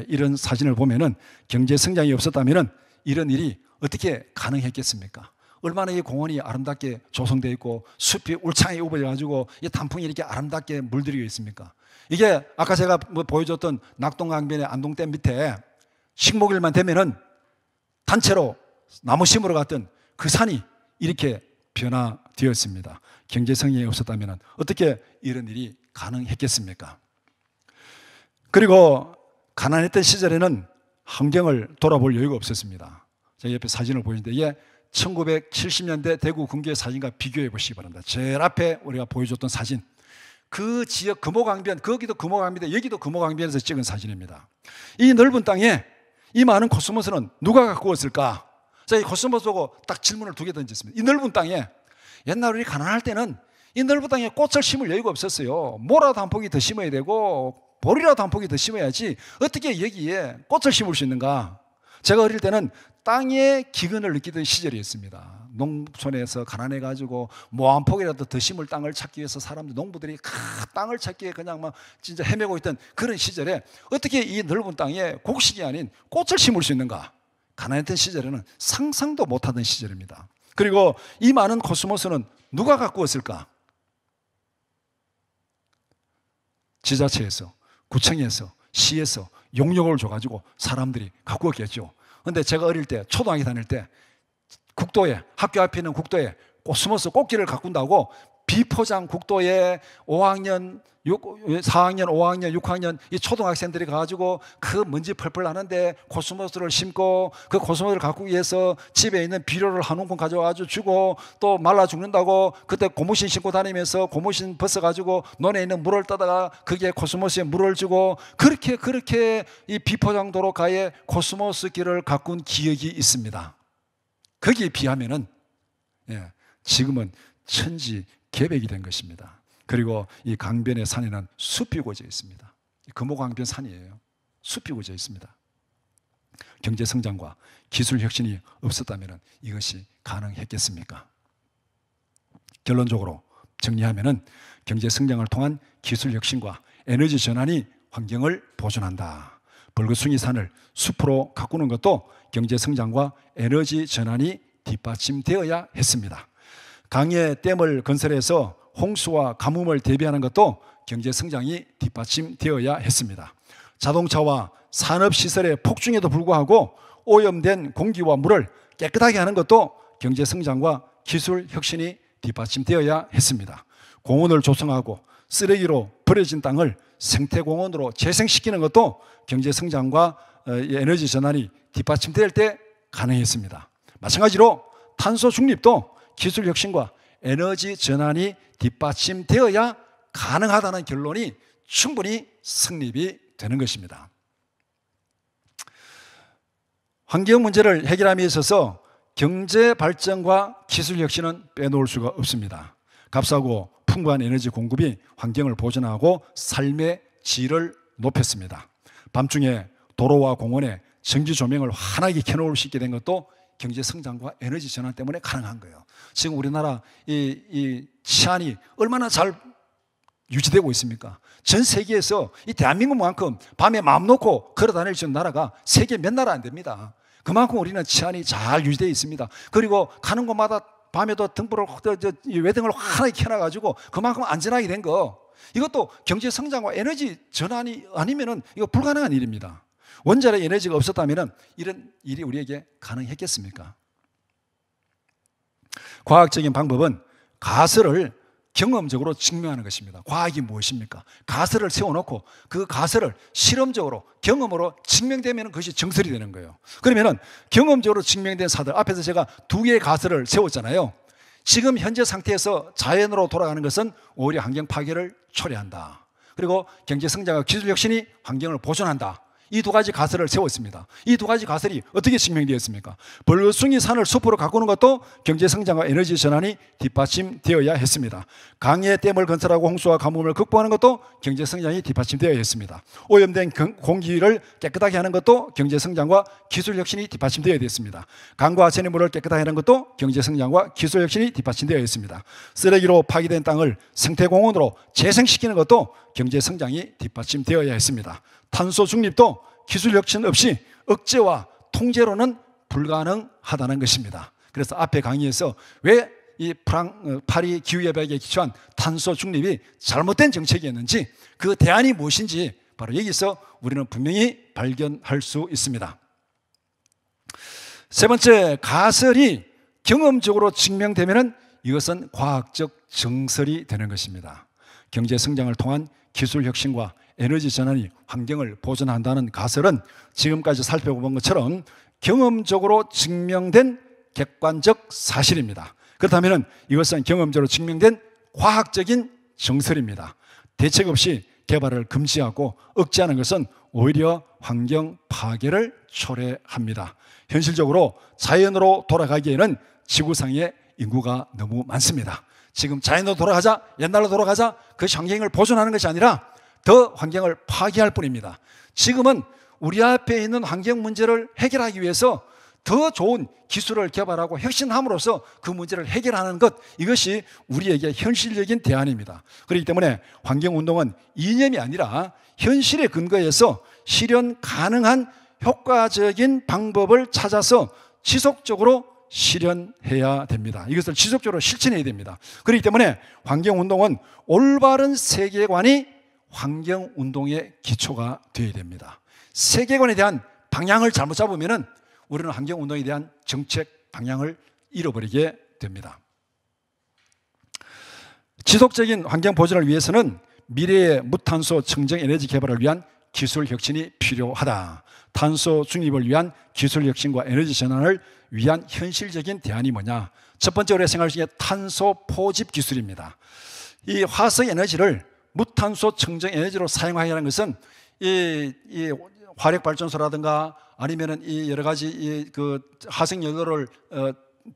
Speaker 1: 이런 사진을 보면은 경제 성장이 없었다면은 이런 일이 어떻게 가능했겠습니까? 얼마나 이 공원이 아름답게 조성되어 있고 숲이 울창하게 우거져가지고 이 단풍이 이렇게 아름답게 물들이고 있습니까? 이게 아까 제가 보여줬던 낙동강변의 안동댐 밑에 식목일만 되면은 단체로 나무 심으러 갔던 그 산이 이렇게 변화되었습니다. 경제성이 없었다면 어떻게 이런 일이 가능했겠습니까? 그리고 가난했던 시절에는 환경을 돌아볼 여유가 없었습니다. 제가 옆에 사진을 보여주는데 이게 1970년대 대구 근교의 사진과 비교해 보시기 바랍니다. 제일 앞에 우리가 보여줬던 사진 그 지역 금호강변, 거기도 금호강변, 여기도 금호강변에서 찍은 사진입니다. 이 넓은 땅에 이 많은 코스모스는 누가 갖고 왔을까? 자, 이 코스모스 보고 딱 질문을 두 개 던졌습니다. 이 넓은 땅에, 옛날 우리 가난할 때는 이 넓은 땅에 꽃을 심을 여유가 없었어요. 모라도 한 포기 더 심어야 되고 보리라도 한 포기 더 심어야지 어떻게 여기에 꽃을 심을 수 있는가? 제가 어릴 때는 땅에 기근을 느끼던 시절이었습니다. 농촌에서 가난해가지고 뭐 한 포기라도 더 심을 땅을 찾기 위해서 사람들, 농부들이 땅을 찾기 위해 그냥 막 진짜 헤매고 있던 그런 시절에 어떻게 이 넓은 땅에 곡식이 아닌 꽃을 심을 수 있는가? 가난했던 시절에는 상상도 못하던 시절입니다. 그리고 이 많은 코스모스는 누가 갖고 왔을까? 지자체에서, 구청에서, 시에서 용역을 줘가지고 사람들이 갖고 왔겠죠. 그런데 제가 어릴 때, 초등학교 다닐 때 국도에, 학교 앞에 있는 국도에 코스모스 꽃길을 가꾼다고 비포장 국도에 4학년, 5학년, 6학년 이 초등학생들이 가가지고 그 먼지 펄펄 나는데 코스모스를 심고 그 코스모스를 가꾸기 위해서 집에 있는 비료를 한 움큼 가져와가지고 주고 또 말라 죽는다고 그때 고무신 신고 다니면서 고무신 벗어가지고 논에 있는 물을 떠다가 거기에 코스모스에 물을 주고 그렇게 이 비포장 도로가에 코스모스 길을 가꾼 기억이 있습니다. 거기에 비하면은 지금은 천지개벽이 된 것입니다. 그리고 이 강변의 산에는 숲이 고져 있습니다. 금호강변 산이에요. 숲이 고져 있습니다. 경제성장과 기술혁신이 없었다면 이것이 가능했겠습니까? 결론적으로 정리하면 경제성장을 통한 기술혁신과 에너지 전환이 환경을 보존한다. 벌거숭이 산을 숲으로 가꾸는 것도 경제성장과 에너지 전환이 뒷받침되어야 했습니다. 강에 댐을 건설해서 홍수와 가뭄을 대비하는 것도 경제성장이 뒷받침되어야 했습니다. 자동차와 산업시설의 폭증에도 불구하고 오염된 공기와 물을 깨끗하게 하는 것도 경제성장과 기술혁신이 뒷받침되어야 했습니다. 공원을 조성하고 쓰레기로 버려진 땅을 생태공원으로 재생시키는 것도 경제성장과 에너지 전환이 뒷받침될 때 가능했습니다. 마찬가지로 탄소 중립도 기술혁신과 에너지 전환이 뒷받침되어야 가능하다는 결론이 충분히 성립이 되는 것입니다. 환경 문제를 해결함에 있어서 경제 발전과 기술 혁신은 빼놓을 수가 없습니다. 값싸고 풍부한 에너지 공급이 환경을 보존하고 삶의 질을 높였습니다. 밤중에 도로와 공원에 전기 조명을 환하게 켜놓을 수 있게 된 것도 경제 성장과 에너지 전환 때문에 가능한 거예요. 지금 우리나라 이 치안이 얼마나 잘 유지되고 있습니까? 전 세계에서 이 대한민국만큼 밤에 마음 놓고 걸어 다닐 수 있는 나라가 세계 몇 나라 안 됩니다. 그만큼 우리는 치안이 잘 유지되어 있습니다. 그리고 가는 곳마다 밤에도 등불을 외등을 환하게 켜놔가지고 그만큼 안전하게 된 거, 이것도 경제 성장과 에너지 전환이 아니면은 이거 불가능한 일입니다. 원자력 에너지가 없었다면 이런 일이 우리에게 가능했겠습니까? 과학적인 방법은 가설을 경험적으로 증명하는 것입니다. 과학이 무엇입니까? 가설을 세워놓고 그 가설을 실험적으로 경험으로 증명되면 그것이 정설이 되는 거예요. 그러면 경험적으로 증명된 사들, 앞에서 제가 두 개의 가설을 세웠잖아요. 지금 현재 상태에서 자연으로 돌아가는 것은 오히려 환경 파괴를 초래한다. 그리고 경제성장과 기술혁신이 환경을 보존한다. 이 두 가지 가설을 세웠습니다. 이 두 가지 가설이 어떻게 증명되었습니까? 벌거숭이 산을 숲으로 가꾸는 것도 경제성장과 에너지 전환이 뒷받침되어야 했습니다. 강에 댐을 건설하고 홍수와 가뭄을 극복하는 것도 경제성장이 뒷받침되어야 했습니다. 오염된 공기를 깨끗하게 하는 것도 경제성장과 기술혁신이 뒷받침되어야 했습니다. 강과 하천의 물을 깨끗하게 하는 것도 경제성장과 기술혁신이 뒷받침되어야 했습니다. 쓰레기로 파괴된 땅을 생태공원으로 재생시키는 것도 경제성장이 뒷받침되어야 했습니다. 탄소 중립도 기술 혁신 없이 억제와 통제로는 불가능하다는 것입니다. 그래서 앞에 강의에서 왜 이 파리 기후협약에 기초한 탄소 중립이 잘못된 정책이었는지, 그 대안이 무엇인지 바로 여기서 우리는 분명히 발견할 수 있습니다. 세 번째, 가설이 경험적으로 증명되면 이것은 과학적 정설이 되는 것입니다. 경제 성장을 통한 기술 혁신과 에너지 전환이 환경을 보존한다는 가설은 지금까지 살펴본 것처럼 경험적으로 증명된 객관적 사실입니다. 그렇다면 이것은 경험적으로 증명된 과학적인 정설입니다. 대책 없이 개발을 금지하고 억제하는 것은 오히려 환경 파괴를 초래합니다. 현실적으로 자연으로 돌아가기에는 지구상에 인구가 너무 많습니다. 지금 자연으로 돌아가자, 옛날로 돌아가자, 그 환경을 보존하는 것이 아니라 더 환경을 파괴할 뿐입니다. 지금은 우리 앞에 있는 환경 문제를 해결하기 위해서 더 좋은 기술을 개발하고 혁신함으로써 그 문제를 해결하는 것, 이것이 우리에게 현실적인 대안입니다. 그렇기 때문에 환경운동은 이념이 아니라 현실에 근거해서 실현 가능한 효과적인 방법을 찾아서 지속적으로 실현해야 됩니다. 이것을 지속적으로 실천해야 됩니다. 그렇기 때문에 환경운동은 올바른 세계관이 환경운동의 기초가 되어야 됩니다. 세계관에 대한 방향을 잘못 잡으면 우리는 환경운동에 대한 정책 방향을 잃어버리게 됩니다. 지속적인 환경 보존을 위해서는 미래의 무탄소 청정 에너지 개발을 위한 기술 혁신이 필요하다. 탄소 중립을 위한 기술 혁신과 에너지 전환을 위한 현실적인 대안이 뭐냐? 첫 번째 우리가 생각할 수 있는 탄소 포집 기술입니다. 이 화석 에너지를 무탄소 청정 에너지로 사용하려는 것은 이 화력 발전소라든가 아니면은 이 여러 가지 그 화석 연료를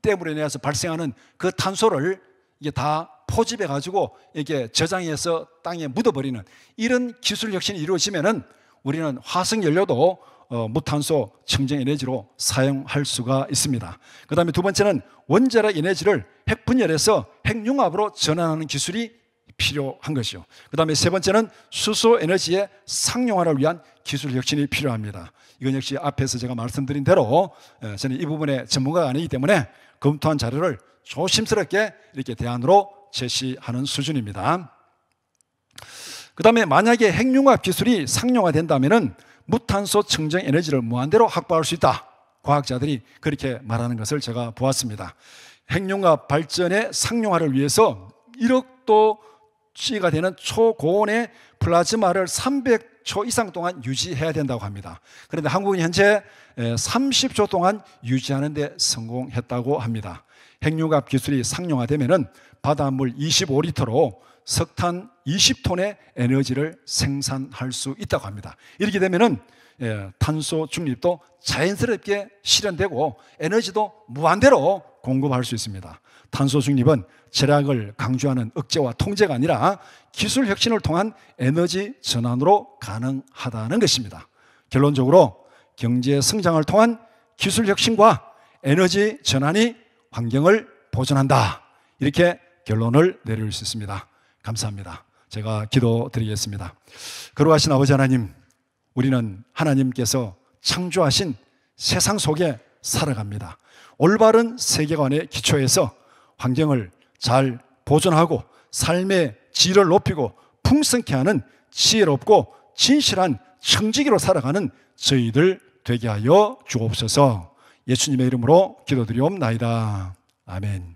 Speaker 1: 댐으로 인해서 발생하는 그 탄소를 이게 다 포집해 가지고 이게 저장해서 땅에 묻어버리는 이런 기술 혁신이 이루어지면은 우리는 화석 연료도 무탄소 청정 에너지로 사용할 수가 있습니다. 그 다음에 두 번째는 원자력 에너지를 핵분열해서 핵융합으로 전환하는 기술이 필요한 것이요. 그 다음에 세 번째는 수소 에너지의 상용화를 위한 기술 혁신이 필요합니다. 이건 역시 앞에서 제가 말씀드린 대로 저는 이 부분에 전문가가 아니기 때문에 검토한 자료를 조심스럽게 이렇게 대안으로 제시하는 수준입니다. 그 다음에 만약에 핵융합 기술이 상용화된다면 무탄소 청정 에너지를 무한대로 확보할 수 있다. 과학자들이 그렇게 말하는 것을 제가 보았습니다. 핵융합 발전의 상용화를 위해서 1억 도씨가 되는 초고온의 플라즈마를 300초 이상 동안 유지해야 된다고 합니다. 그런데 한국은 현재 30초 동안 유지하는 데 성공했다고 합니다. 핵융합 기술이 상용화되면 바닷물 25리터로 석탄 20톤의 에너지를 생산할 수 있다고 합니다. 이렇게 되면 탄소 중립도 자연스럽게 실현되고 에너지도 무한대로 공급할 수 있습니다. 탄소 중립은 절약을 강조하는 억제와 통제가 아니라 기술 혁신을 통한 에너지 전환으로 가능하다는 것입니다. 결론적으로 경제 성장을 통한 기술 혁신과 에너지 전환이 환경을 보존한다. 이렇게 결론을 내릴 수 있습니다. 감사합니다. 제가 기도드리겠습니다. 거룩하신 아버지 하나님, 우리는 하나님께서 창조하신 세상 속에 살아갑니다. 올바른 세계관의 기초에서 환경을 잘 보존하고 삶의 질을 높이고 풍성케 하는 지혜롭고 진실한 청지기로 살아가는 저희들 되게 하여 주옵소서. 예수님의 이름으로 기도드리옵나이다. 아멘.